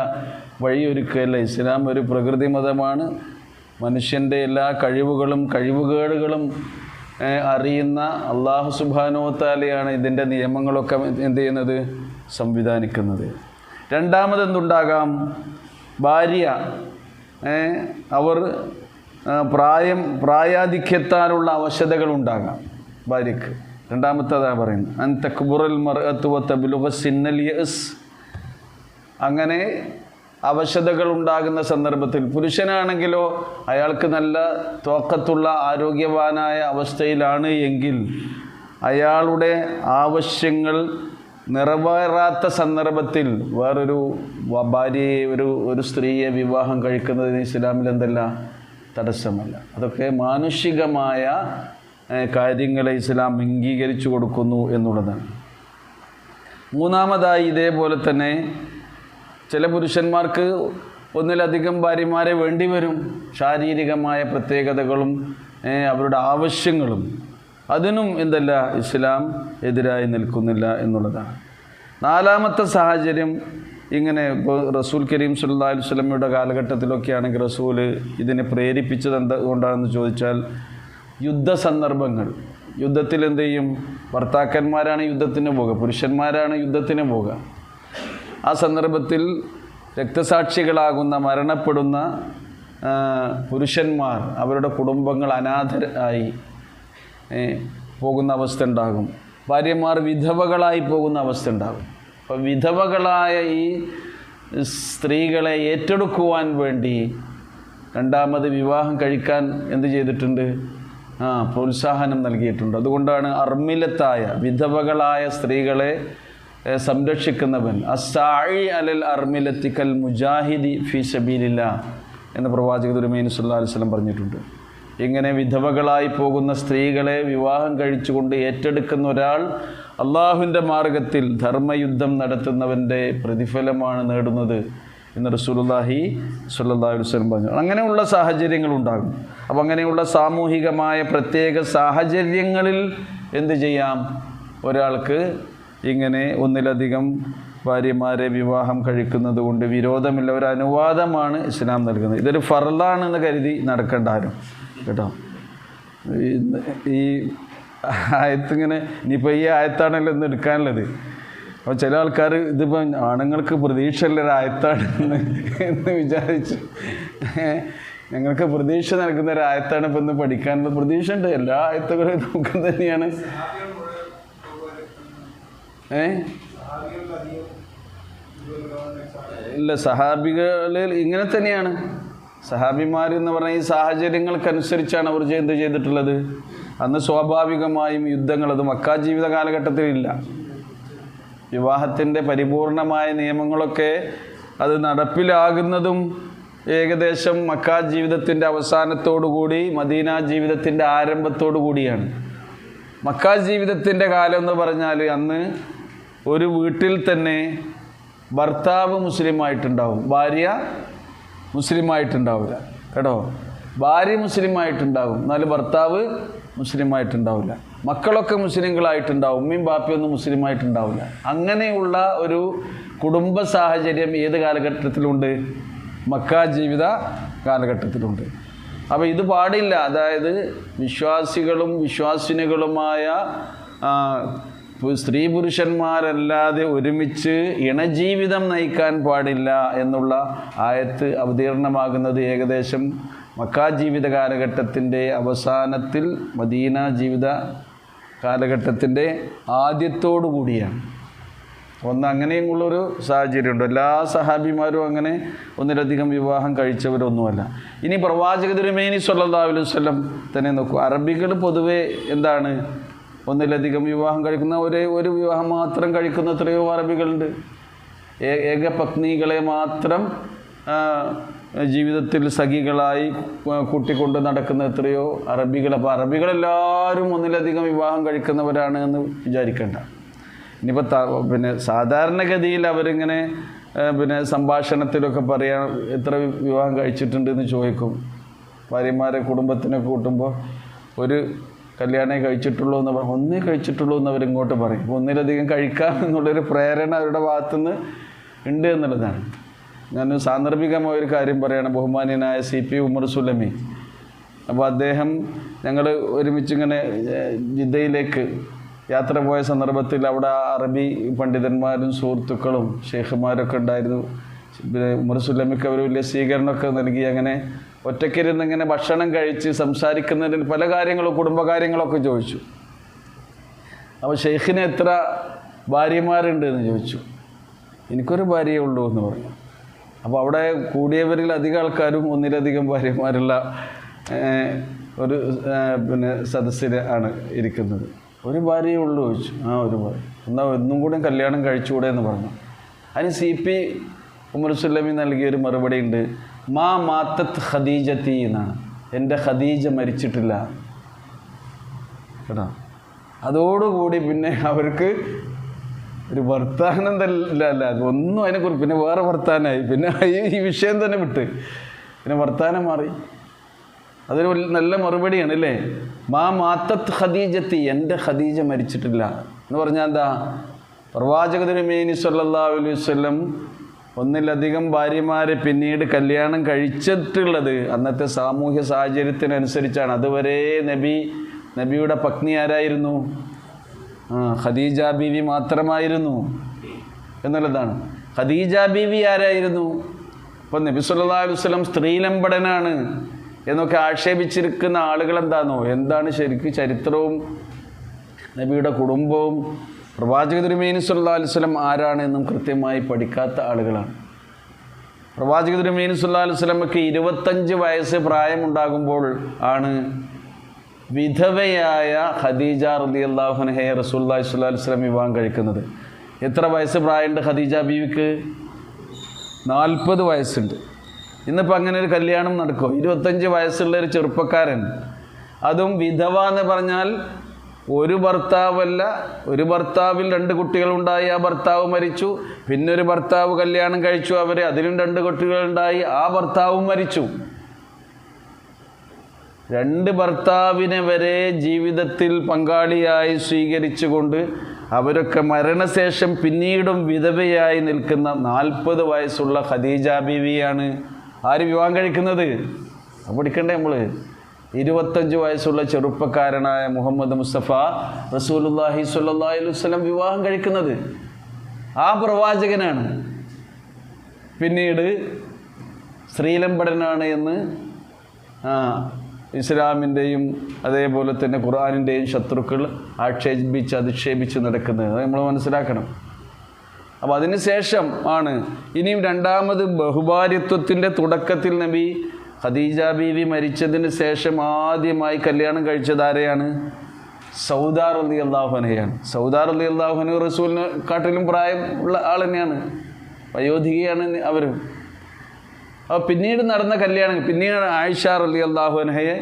വഴിയൊരുക്കുകയല്ല. ഇസ്ലാം ഒരു പ്രകൃതി മതമാണ്. മനുഷ്യൻ്റെ എല്ലാ കഴിവുകേടുകളും അറിയുന്ന അള്ളാഹു സുബ്ഹാനഹു വ തആലയാണ് ഇതിൻ്റെ നിയമങ്ങളൊക്കെ എന്ത് ചെയ്യുന്നത്? സംവിധാനിക്കുന്നത്. രണ്ടാമതെന്തുണ്ടാകാം? ഭാര്യ അവർ പ്രായാധിക്യത്താലുള്ള അവശതകളുണ്ടാകാം ഭാര്യയ്ക്ക്. രണ്ടാമത്തേതാ പറയുന്നത് അൻ തക്ബുറൽ മർഅത്തു വതബ്ലുഗ സിന്നൽ യഅസ്. അങ്ങനെ അവശതകൾ ഉണ്ടാകുന്ന സന്ദർഭത്തിൽ പുരുഷനാണെങ്കിലോ അയാൾക്ക് നല്ല തോക്കത്തുള്ള ആരോഗ്യവാനായ അവസ്ഥയിലാണ് എങ്കിൽ അയാളുടെ ആവശ്യങ്ങൾ നിറവേറാത്ത സന്ദർഭത്തിൽ വേറൊരു ഭാര്യയെ ഒരു സ്ത്രീയെ വിവാഹം കഴിക്കുന്നതിന് ഇസ്ലാമിൽ എന്തല്ല തടസ്സമല്ല. അതൊക്കെ മാനുഷികമായ കാര്യങ്ങളെ ഇസ്ലാം അംഗീകരിച്ചു കൊടുക്കുന്നു എന്നുള്ളതാണ്. മൂന്നാമതായി ഇതേപോലെ തന്നെ ചില പുരുഷന്മാർക്ക് ഒന്നിലധികം ഭാര്യമാരെ വേണ്ടി വരും. ശാരീരികമായ പ്രത്യേകതകളും അവരുടെ ആവശ്യങ്ങളും അതിനും എന്തല്ല ഇസ്ലാം എതിരായി നിൽക്കുന്നില്ല എന്നുള്ളതാണ്. നാലാമത്തെ സാഹചര്യം ഇങ്ങനെ ഇപ്പോൾ റസൂൽ കരീം സല്ലല്ലാഹു അലൈഹി വസല്ലമയുടെ കാലഘട്ടത്തിലൊക്കെ ആണെങ്കിൽ റസൂല് ഇതിനെ പ്രേരിപ്പിച്ചത് എന്തുകൊണ്ടാണെന്ന് ചോദിച്ചാൽ യുദ്ധസന്ദർഭങ്ങൾ. യുദ്ധത്തിൽ എന്ത് ചെയ്യും? ഭർത്താക്കന്മാരാണ് യുദ്ധത്തിന് പോകുക, പുരുഷന്മാരാണ് യുദ്ധത്തിന് പോകുക. ആ സന്ദർഭത്തിൽ രക്തസാക്ഷികളാകുന്ന മരണപ്പെടുന്ന പുരുഷന്മാർ അവരുടെ കുടുംബങ്ങൾ അനാഥരായി പോകുന്ന അവസ്ഥ ഉണ്ടാകും. ഭാര്യമാർ വിധവകളായി പോകുന്ന അവസ്ഥ ഉണ്ടാകും. അപ്പോൾ വിധവകളായ ഈ സ്ത്രീകളെ ഏറ്റെടുക്കുവാൻ വേണ്ടി രണ്ടാമത് വിവാഹം കഴിക്കാൻ എന്ത് ചെയ്തിട്ടുണ്ട്? പ്രോത്സാഹനം നൽകിയിട്ടുണ്ട്. അതുകൊണ്ടാണ് അർമിലത്തായ വിധവകളായ സ്ത്രീകളെ സംരക്ഷിക്കുന്നവൻ അസ്സാഇ അലൽ അർമിലത്തി കൽ മുജാഹിദി ഫീ സബീലില്ലാഹ് എന്ന് പ്രവാചക തിരുമേനി സല്ലല്ലാഹു അലൈഹി വസല്ലം പറഞ്ഞിട്ടുണ്ട്. ഇങ്ങനെ വിധവകളായി പോകുന്ന സ്ത്രീകളെ വിവാഹം കഴിച്ചുകൊണ്ട് ഏറ്റെടുക്കുന്ന ഒരാൾ അള്ളാഹുവിൻ്റെ മാർഗത്തിൽ ധർമ്മയുദ്ധം നടത്തുന്നവൻ്റെ പ്രതിഫലമാണ് നേടുന്നത് എന്ന് റസൂലുള്ളാഹി സ്വല്ലല്ലാഹു അലൈഹി വസല്ലം പറഞ്ഞു. അങ്ങനെയുള്ള സാഹചര്യങ്ങളുണ്ടാകും. അപ്പം അങ്ങനെയുള്ള സാമൂഹികമായ പ്രത്യേക സാഹചര്യങ്ങളിൽ എന്ത് ചെയ്യാം? ഒരാൾക്ക് ഇങ്ങനെ ഒന്നിലധികം ഭാര്യമാരെ വിവാഹം കഴിക്കുന്നത് കൊണ്ട് വിരോധമില്ല, ഒരു അനുവാദമാണ് ഇസ്ലാം നൽകുന്നത്. ഇതൊരു ഫർളാണെന്ന് കരുതി നടക്കേണ്ട ആരും കേട്ടോ. ഈ ആയത്തിങ്ങനെ ഇനിയിപ്പോൾ ഈ ആയത്താണല്ലോ ഇന്ന് എടുക്കാനുള്ളത്. അപ്പോൾ ചില ആൾക്കാർ ഇതിപ്പോൾ ആണുങ്ങൾക്ക് പ്രതീക്ഷയുള്ളൊരു ആയത്താണ് എന്ന് വിചാരിച്ച് ഞങ്ങൾക്ക് പ്രതീക്ഷ നൽകുന്ന ഒരു ആയത്താണ് ഇപ്പം ഇന്ന് പഠിക്കാനുള്ള. പ്രതീക്ഷ ഉണ്ട്, എല്ലാ ആയത്തുകളും നമുക്ക് തന്നെയാണ്. ഇല്ല, സഹാബികളിൽ ഇങ്ങനെ തന്നെയാണ്. സഹാബിമാർ എന്ന് പറഞ്ഞാൽ ഈ സാഹചര്യങ്ങൾക്കനുസരിച്ചാണ് അവർ എന്ത് ചെയ്തിട്ടുള്ളത്. അന്ന് സ്വാഭാവികമായും യുദ്ധങ്ങൾ അത് മക്കാ ജീവിത കാലഘട്ടത്തിലില്ല. വിവാഹത്തിൻ്റെ പരിപൂർണമായ നിയമങ്ങളൊക്കെ അത് നടപ്പിലാകുന്നതും ഏകദേശം മക്കാ ജീവിതത്തിൻ്റെ അവസാനത്തോടുകൂടി മദീന ജീവിതത്തിൻ്റെ ആരംഭത്തോടു കൂടിയാണ്. മക്കാ ജീവിതത്തിൻ്റെ കാലം എന്ന് പറഞ്ഞാൽ അന്ന് ഒരു വീട്ടിൽ തന്നെ ഭർത്താവ് മുസ്ലിമായിട്ടുണ്ടാവും, ഭാര്യ മുസ്ലിമായിട്ടുണ്ടാവില്ല കേട്ടോ. ഭാര്യ മുസ്ലിമായിട്ടുണ്ടാകും, എന്നാലും ഭർത്താവ് മുസ്ലിമായിട്ടുണ്ടാവില്ല. മക്കളൊക്കെ മുസ്ലിങ്ങളായിട്ടുണ്ടാവും, ഉമ്മയും ബാപ്പയൊന്നും മുസ്ലിമായിട്ടുണ്ടാവില്ല. അങ്ങനെയുള്ള ഒരു കുടുംബ സാഹചര്യം ഏത് കാലഘട്ടത്തിലുണ്ട്? മക്കാ ജീവിത കാലഘട്ടത്തിലുണ്ട്. അപ്പോൾ ഇത് പാടില്ല. അതായത് വിശ്വാസികളും വിശ്വാസിനികളുമായ സ്ത്രീ പുരുഷന്മാരല്ലാതെ ഒരുമിച്ച് ഇണജീവിതം നയിക്കാൻ പാടില്ല എന്നുള്ള ആയത്ത് അവതീർണമാകുന്നത് ഏകദേശം മക്കാ ജീവിത കാലഘട്ടത്തിൻ്റെ അവസാനത്തിൽ മദീന ജീവിത കാലഘട്ടത്തിൻ്റെ ആദ്യത്തോടു കൂടിയാണ്. അങ്ങനെയുള്ളൊരു സാഹചര്യമുണ്ട്. എല്ലാ സഹാബിമാരും അങ്ങനെ ഒന്നിലധികം വിവാഹം കഴിച്ചവരൊന്നുമല്ല. ഇനി പ്രവാചക തിരുമേനി സ്വല്ലല്ലാഹു അലൈഹി വസല്ലം തന്നെ നോക്കൂ. അറബികൾ പൊതുവെ എന്താണ് ഒന്നിലധികം വിവാഹം കഴിക്കുന്ന, ഒരു വിവാഹം മാത്രം കഴിക്കുന്ന എത്രയോ അറബികളുണ്ട്. ഏകപത്നികളെ മാത്രം ജീവിതത്തിൽ സഖികളായി കൂട്ടിക്കൊണ്ട് നടക്കുന്ന എത്രയോ അറബികൾ. അപ്പോൾ അറബികളെല്ലാവരും ഒന്നിലധികം വിവാഹം കഴിക്കുന്നവരാണ് എന്ന് വിചാരിക്കേണ്ട. ഇനിയിപ്പോൾ സാധാരണഗതിയിൽ അവരിങ്ങനെ സംഭാഷണത്തിലൊക്കെ പറയാൻ എത്ര വിവാഹം കഴിച്ചിട്ടുണ്ട് എന്ന് ചോദിക്കും. ഭാര്യമാരെ കുടുംബത്തിനൊക്കെ കൂട്ടുമ്പോൾ ഒരു കല്യാണമേ കഴിച്ചിട്ടുള്ളൂ എന്ന് ഒന്നേ കഴിച്ചിട്ടുള്ളൂ എന്ന് അവരിങ്ങോട്ട് പറയും. അപ്പോൾ ഒന്നിലധികം കഴിക്കാം എന്നുള്ളൊരു പ്രേരണ അവരുടെ ഭാഗത്തുനിന്ന് ഉണ്ട് എന്നുള്ളതാണ്. ഞാൻ സാന്ദർഭികമായ ഒരു കാര്യം പറയുകയാണ്. ബഹുമാന്യനായ CP ഉമർ സുലമി, അപ്പോൾ അദ്ദേഹം ഞങ്ങൾ ഒരുമിച്ചിങ്ങനെ ജിദ്ദയിലേക്ക് യാത്ര പോയ സന്ദർഭത്തിൽ അവിടെ അറബി പണ്ഡിതന്മാരും സുഹൃത്തുക്കളും ഷെയ്ഖുമാരൊക്കെ ഉണ്ടായിരുന്നു. ഉമർ സുലമിക്ക് അവർ വലിയ സ്വീകരണമൊക്കെ നൽകി. അങ്ങനെ ഒറ്റയ്ക്കിരുന്ന് ഇങ്ങനെ ഭക്ഷണം കഴിച്ച് സംസാരിക്കുന്നതിന് പല കാര്യങ്ങളും കുടുംബകാര്യങ്ങളൊക്കെ ചോദിച്ചു. അപ്പോൾ ഷെയ്ഖിന് എത്ര ഭാര്യമാരുണ്ട് എന്ന് ചോദിച്ചു. എനിക്കൊരു ഭാര്യയേ ഉള്ളൂ എന്ന് പറഞ്ഞു. അപ്പോൾ അവിടെ കൂടിയവരിൽ അധികം ആൾക്കാരും ഒന്നിലധികം ഭാര്യമാരുള്ള ഒരു സദസ്സിൽ ആണ് ഇരിക്കുന്നത്. ഒരു ഭാര്യയേ ഉള്ളൂ ചോദിച്ചു. ഒരു ഭാര്യ. എന്നാൽ ഒന്നും കൂടെ കല്യാണം കഴിച്ചുകൂടെ എന്ന് പറഞ്ഞു. അതിന് CP ഉമർ സുല്ലമി നൽകിയൊരു മറുപടി ഉണ്ട്. മാ മാത്തത്ത് ഖദീജത്തി എന്നാണ്. എൻ്റെ ഖദീജ മരിച്ചിട്ടില്ല കേട്ടോ. അതോടുകൂടി പിന്നെ അവർക്ക് ഒരു വർത്താനം തല്ല ഒന്നും അതിനെക്കുറിച്ച് പിന്നെ വേറെ വർത്താനമായി. പിന്നെ ഈ വിഷയം തന്നെ വിട്ട് പിന്നെ വർത്താനം മാറി. അതൊരു നല്ല മറുപടിയാണ് അല്ലേ. മാ മാത്തത്ത് ഖദീജത്തി, എൻ്റെ ഖദീജ മരിച്ചിട്ടില്ല എന്ന് പറഞ്ഞാൽ എന്താ? പ്രവാചക തിരുമേനി സ്വല്ലല്ലാഹു അലൈഹി വസല്ലം ഒന്നിലധികം ഭാര്യമാരെ പിന്നീട് കല്യാണം കഴിച്ചിട്ടുള്ളത് അന്നത്തെ സാമൂഹ്യ സാഹചര്യത്തിനനുസരിച്ചാണ്. അതുവരെ നബിയുടെ പത്നി ആരായിരുന്നു? ഖദീജ ബീവി മാത്രമായിരുന്നു എന്നുള്ളതാണ്. ഖദീജ ബീവി ആരായിരുന്നു? അപ്പോൾ നബി സല്ലല്ലാഹു അലൈഹി വസല്ലം സ്ത്രീലമ്പടനാണ് എന്നൊക്കെ ആക്ഷേപിച്ചിരിക്കുന്ന ആളുകൾ എന്താണ് ശരിക്കും ചരിത്രവും നബിയുടെ കുടുംബവും പ്രവാചക തിരുമേനി സല്ലല്ലാഹു അലൈഹി വസല്ലം ആരാണെന്നും കൃത്യമായി പഠിക്കാത്ത ആളുകളാണ്. പ്രവാചക തിരുമേനി സല്ലല്ലാഹു അലൈഹി വസല്ലമക്ക് 25 വയസ്സ് പ്രായമുണ്ടാകുമ്പോൾ ആണ് വിധവയായ ഖദീജ റളിയല്ലാഹു അൻഹയെ റസൂലുള്ളാഹി സ്വല്ലല്ലാഹു അലൈഹി വസല്ലം വിവാഹം കഴിക്കുന്നത്. എത്ര വയസ്സ് പ്രായമുണ്ട് ഖദീജ ബീവിക്ക്? 40 വയസ്സുണ്ട്. ഇന്നിപ്പോൾ അങ്ങനെ ഒരു കല്യാണം നടക്കുമോ? 25 വയസ്സുള്ള ഒരു ചെറുപ്പക്കാരൻ, അതും വിധവ എന്ന് പറഞ്ഞാൽ ഒരു ഭർത്താവല്ല, ഒരു ഭർത്താവിൽ 2 കുട്ടികളുണ്ടായി, ആ ഭർത്താവ് മരിച്ചു. പിന്നെ ഒരു ഭർത്താവ് കല്യാണം കഴിച്ചു, അതിലും 2 കുട്ടികളുണ്ടായി, ആ ഭർത്താവും മരിച്ചു. 2 ഭർത്താവിനെ വരെ ജീവിതത്തിൽ പങ്കാളിയായി സ്വീകരിച്ചുകൊണ്ട് അവരൊക്കെ മരണശേഷം പിന്നീടും വിധവയായി നിൽക്കുന്ന 40 വയസ്സുള്ള ഖദീജ ബീവിയാണ് ആര് വിവാഹം കഴിക്കുന്നത്? അപ്പോൾ പഠിക്കണ്ടേ നമ്മൾ? 25 വയസ്സുള്ള ചെറുപ്പക്കാരനായ മുഹമ്മദ് മുസ്തഫ റസൂലുള്ളാഹി സ്വല്ലല്ലാഹി അലൈഹി വസല്ലം വിവാഹം കഴിക്കുന്നത് ആ പ്രവാചകനാണ്. പിന്നീട് സ്ത്രീലമ്പടനാണ് എന്ന് ഇസ്ലാമിൻ്റെയും അതേപോലെ തന്നെ ഖുർആനിൻ്റെയും ശത്രുക്കൾ അധിക്ഷേപിച്ച് നടക്കുന്നത് നമ്മൾ മനസ്സിലാക്കണം. അപ്പോൾ അതിന് ശേഷം ആണ് ഇനിയും രണ്ടാമത് ബഹുഭാര്യത്വത്തിൻ്റെ തുടക്കത്തിൽ നബി ഖദീജ ബീവി മരിച്ചതിന് ശേഷം ആദ്യമായി കല്യാണം കഴിച്ചത് ആരെയാണ്? സൗദ റളിയല്ലാഹു അൻഹയാണ്. സൗദ റളിയല്ലാഹു അൻഹ റസൂലിനെ കാട്ടിലും പ്രായം ഉള്ള ആൾ തന്നെയാണ്, വയോധികയാണ് അവർ. അപ്പോൾ പിന്നീട് നടന്ന കല്യാണം, പിന്നീട് ആയിഷ റളിയല്ലാഹു അൻഹയെ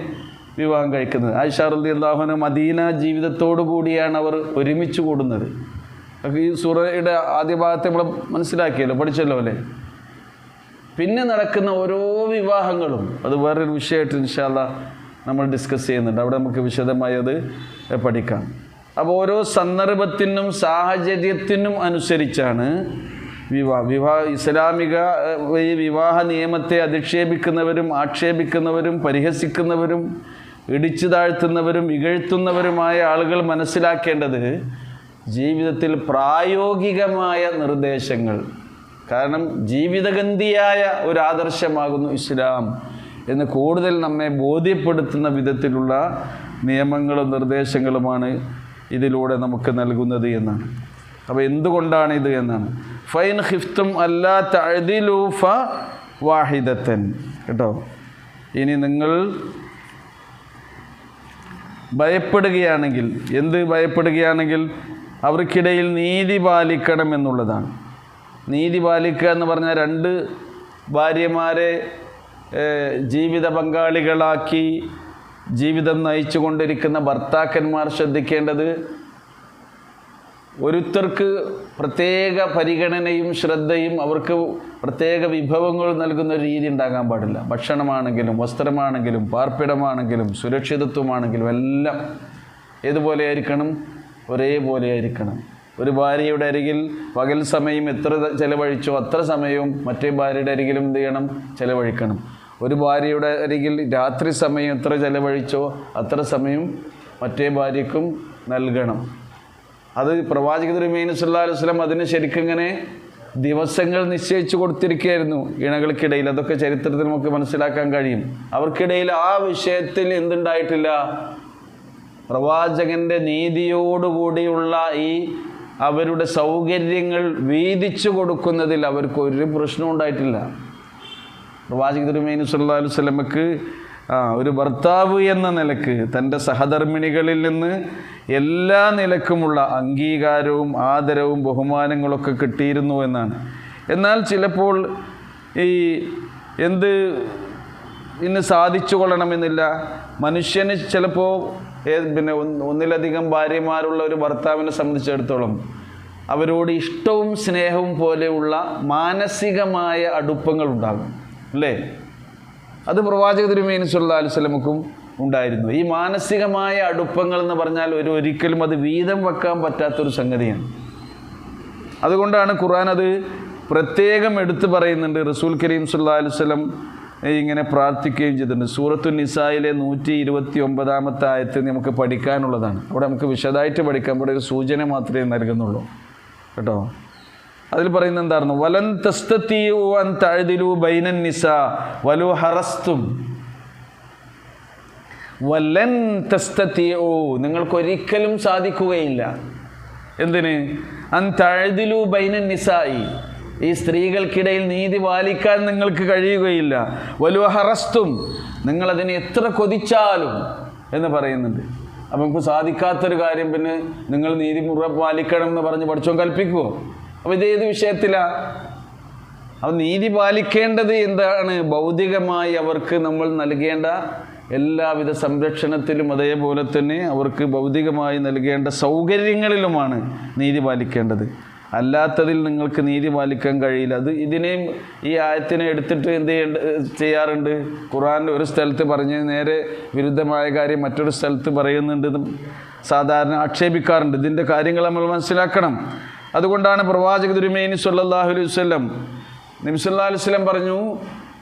വിവാഹം കഴിക്കുന്നത്. ആയിഷ റളിയല്ലാഹു അൻഹ മദീന ജീവിതത്തോടു കൂടിയാണ് അവർ ഒരുമിച്ച് കൂടുന്നത്. ഈ സൂറയുടെ ആദ്യ ഭാഗത്തെ നമ്മൾ മനസ്സിലാക്കിയല്ലോ, പഠിച്ചല്ലോ അല്ലേ. പിന്നെ നടക്കുന്ന ഓരോ വിവാഹങ്ങളും അത് വേറൊരു വിഷയമായിട്ട് ഇൻഷാ അല്ലാഹ് നമ്മൾ ഡിസ്കസ് ചെയ്യുന്നുണ്ട്. അവിടെ നമുക്ക് വിശദമായി അത് പഠിക്കാം. അപ്പോൾ ഓരോ സന്ദർഭത്തിനും സാഹചര്യത്തിനും അനുസരിച്ചാണ് ഇസ്ലാമിക ഈ വിവാഹ നിയമത്തെ അധിക്ഷേപിക്കുന്നവരും ആക്ഷേപിക്കുന്നവരും പരിഹസിക്കുന്നവരും ഇടിച്ചു താഴ്ത്തുന്നവരും ഇകഴ്ത്തുന്നവരുമായ ആളുകൾ മനസ്സിലാക്കേണ്ടത് ജീവിതത്തിൽ പ്രായോഗികമായ നിർദ്ദേശങ്ങൾ. കാരണം ജീവിതഗന്ധിയായ ഒരു ആദർശമാകുന്നു ഇസ്ലാം എന്ന് കൂടുതൽ നമ്മെ ബോധ്യപ്പെടുത്തുന്ന വിധത്തിലുള്ള നിയമങ്ങളും നിർദ്ദേശങ്ങളുമാണ് ഇതിലൂടെ നമുക്ക് നൽകുന്നത് എന്നാണ്. അപ്പോൾ എന്തുകൊണ്ടാണ് ഇത് എന്നാണ്. ഫൈൻ ഖിഫ്തും അല്ലാ തഅദിലു ഫവാഹിദത്തൻ, കേട്ടോ. ഇനി നിങ്ങൾ ഭയപ്പെടുകയാണെങ്കിൽ, എന്ത് ഭയപ്പെടുകയാണെങ്കിൽ? അവർക്കിടയിൽ നീതി പാലിക്കണം എന്നുള്ളതാണ്. നീതി പാലിക്കുക എന്ന് പറഞ്ഞാൽ 2 ഭാര്യമാരെ ജീവിത പങ്കാളികളാക്കി ജീവിതം നയിച്ചു കൊണ്ടിരിക്കുന്ന ഭർത്താക്കന്മാർ ശ്രദ്ധിക്കേണ്ടത് ഒരുത്തർക്ക് പ്രത്യേക പരിഗണനയും ശ്രദ്ധയും അവർക്ക് പ്രത്യേക വിഭവങ്ങൾ നൽകുന്ന ഒരു രീതി ഉണ്ടാകാൻ പാടില്ല. ഭക്ഷണമാണെങ്കിലും വസ്ത്രമാണെങ്കിലും പാർപ്പിടമാണെങ്കിലും സുരക്ഷിതത്വമാണെങ്കിലും എല്ലാം ഏതുപോലെ ആയിരിക്കണം? ഒരേപോലെ ആയിരിക്കണം. ഒരു ഭാര്യയുടെ അരികിൽ പകൽ സമയം എത്ര ചെലവഴിച്ചോ അത്ര സമയവും മറ്റേ ഭാര്യയുടെ അരികിലും എന്ത് ചെയ്യണം? ചെലവഴിക്കണം. ഒരു ഭാര്യയുടെ അരികിൽ രാത്രി സമയം എത്ര ചെലവഴിച്ചോ അത്ര സമയം മറ്റേ ഭാര്യയ്ക്കും നൽകണം. അത് പ്രവാചക തിരുമേനി സല്ലല്ലാഹു അലൈഹി വസല്ലം അതിന് ശരിക്കും ഇങ്ങനെ ദിവസങ്ങൾ നിശ്ചയിച്ചു കൊടുത്തിരിക്കുകയായിരുന്നു ഇണകൾക്കിടയിൽ. അതൊക്കെ ചരിത്രത്തിൽ നമുക്ക് മനസ്സിലാക്കാൻ കഴിയും. അവർക്കിടയിൽ ആ വിഷയത്തിൽ എന്തുണ്ടായിട്ടില്ല? പ്രവാചകൻ്റെ നീതിയോടുകൂടിയുള്ള ഈ അവരുടെ സൗകര്യങ്ങൾ വീതിച്ചു കൊടുക്കുന്നതിൽ അവർക്ക് ഒരു പ്രശ്നവും ഉണ്ടായിട്ടില്ല. പ്രവാചക തിരുമേനി സല്ലല്ലാഹു അലൈഹി വസല്ലമക്ക് ഒരു ഭർത്താവ് എന്ന നിലക്ക് തൻ്റെ സഹധർമ്മിണികളിൽ നിന്ന് എല്ലാ നിലക്കുമുള്ള അംഗീകാരവും ആദരവും ബഹുമാനങ്ങളൊക്കെ കിട്ടിയിരുന്നു എന്നാണ്. എന്നാൽ ചിലപ്പോൾ ഈ ഇന്ന് സാധിച്ചു കൊള്ളണമെന്നില്ല. മനുഷ്യന് ചിലപ്പോൾ പിന്നെ ഒന്നിലധികം ഭാര്യമാരുള്ള ഒരു ഭർത്താവിനെ സംബന്ധിച്ചിടത്തോളം അവരോട് ഇഷ്ടവും സ്നേഹവും പോലെയുള്ള മാനസികമായ അടുപ്പങ്ങൾ ഉണ്ടാകും, അല്ലേ? അത് പ്രവാചക തിരുമേനി സല്ലല്ലാഹു അലൈഹി വസല്ലമക്കും ഉണ്ടായിരുന്നു. ഈ മാനസികമായ അടുപ്പങ്ങൾ എന്ന് പറഞ്ഞാൽ ഒരിക്കലും അത് വീതം വെക്കാൻ പറ്റാത്തൊരു സംഗതിയാണ്. അതുകൊണ്ടാണ് ഖുർആൻ അത് പ്രത്യേകം എടുത്തു പറയുന്നുണ്ട്. റസൂൽ കരീം സല്ലല്ലാഹു അലൈഹി വസല്ലം ഇങ്ങനെ പ്രാർത്ഥിക്കുകയും ചെയ്തിട്ടുണ്ട്. സൂറത്തുൻ നിസായിലെ 129 ആയത്ത് നമുക്ക് പഠിക്കാനുള്ളതാണ്. അവിടെ നമുക്ക് വിശദമായിട്ട് പഠിക്കാൻ, ഇവിടെ ഒരു സൂചന മാത്രമേ നൽകുന്നുള്ളൂ കേട്ടോ. അതിൽ പറയുന്നത് എന്തായിരുന്നു? വലൻ തസ്തതിഉ അൻ തഅദിലു ബൈനൻ നിസാ വലു ഹറസ്തും. വലൻ തസ്തതിഉ, നിങ്ങൾക്കൊരിക്കലും സാധിക്കുകയില്ല. എന്തിന്? അൻ തഅദിലു ബൈനൻ നിസായി, ഈ സ്ത്രീകൾക്കിടയിൽ നീതി പാലിക്കാൻ നിങ്ങൾക്ക് കഴിയുകയില്ല. വലു ഹറസ്തും, നിങ്ങളതിനെ എത്ര കൊതിച്ചാലും എന്ന് പറയുന്നുണ്ട്. അപ്പം നമുക്ക് സാധിക്കാത്തൊരു കാര്യം പിന്നെ നിങ്ങൾ നീതി പാലിക്കണം എന്ന് പറഞ്ഞ് പഠിച്ചോ കൽപ്പിക്കുമോ? അപ്പോൾ ഇതേത് വിഷയത്തിലാണ്? അപ്പോൾ നീതി പാലിക്കേണ്ടത് എന്താണ്? ഭൗതികമായി അവർക്ക് നമ്മൾ നൽകേണ്ട എല്ലാവിധ സംരക്ഷണത്തിലും അതേപോലെ തന്നെ അവർക്ക് ഭൗതികമായി നൽകേണ്ട സൗകര്യങ്ങളിലുമാണ് നീതി പാലിക്കേണ്ടത്. അല്ലാത്തതിൽ നിങ്ങൾക്ക് നീതി പാലിക്കാൻ കഴിയില്ല. ഇതിനെയും ഈ ആയത്തിനെ എടുത്തിട്ട് ചെയ്യാറുണ്ട്. ഖുർആനിൽ ഒരു സ്ഥലത്ത് പറഞ്ഞ് നേരെ വിരുദ്ധമായ കാര്യം മറ്റൊരു സ്ഥലത്ത് പറയുന്നുണ്ട്, സാധാരണ ആക്ഷേപിക്കാറുണ്ട്. ഇതിൻ്റെ കാര്യങ്ങൾ നമ്മൾ മനസ്സിലാക്കണം. അതുകൊണ്ടാണ് പ്രവാചക തിരുമേനി സല്ലല്ലാഹു അലൈഹി വസല്ലം, നബി സല്ലല്ലാഹു അലൈഹി വസല്ലം പറഞ്ഞു,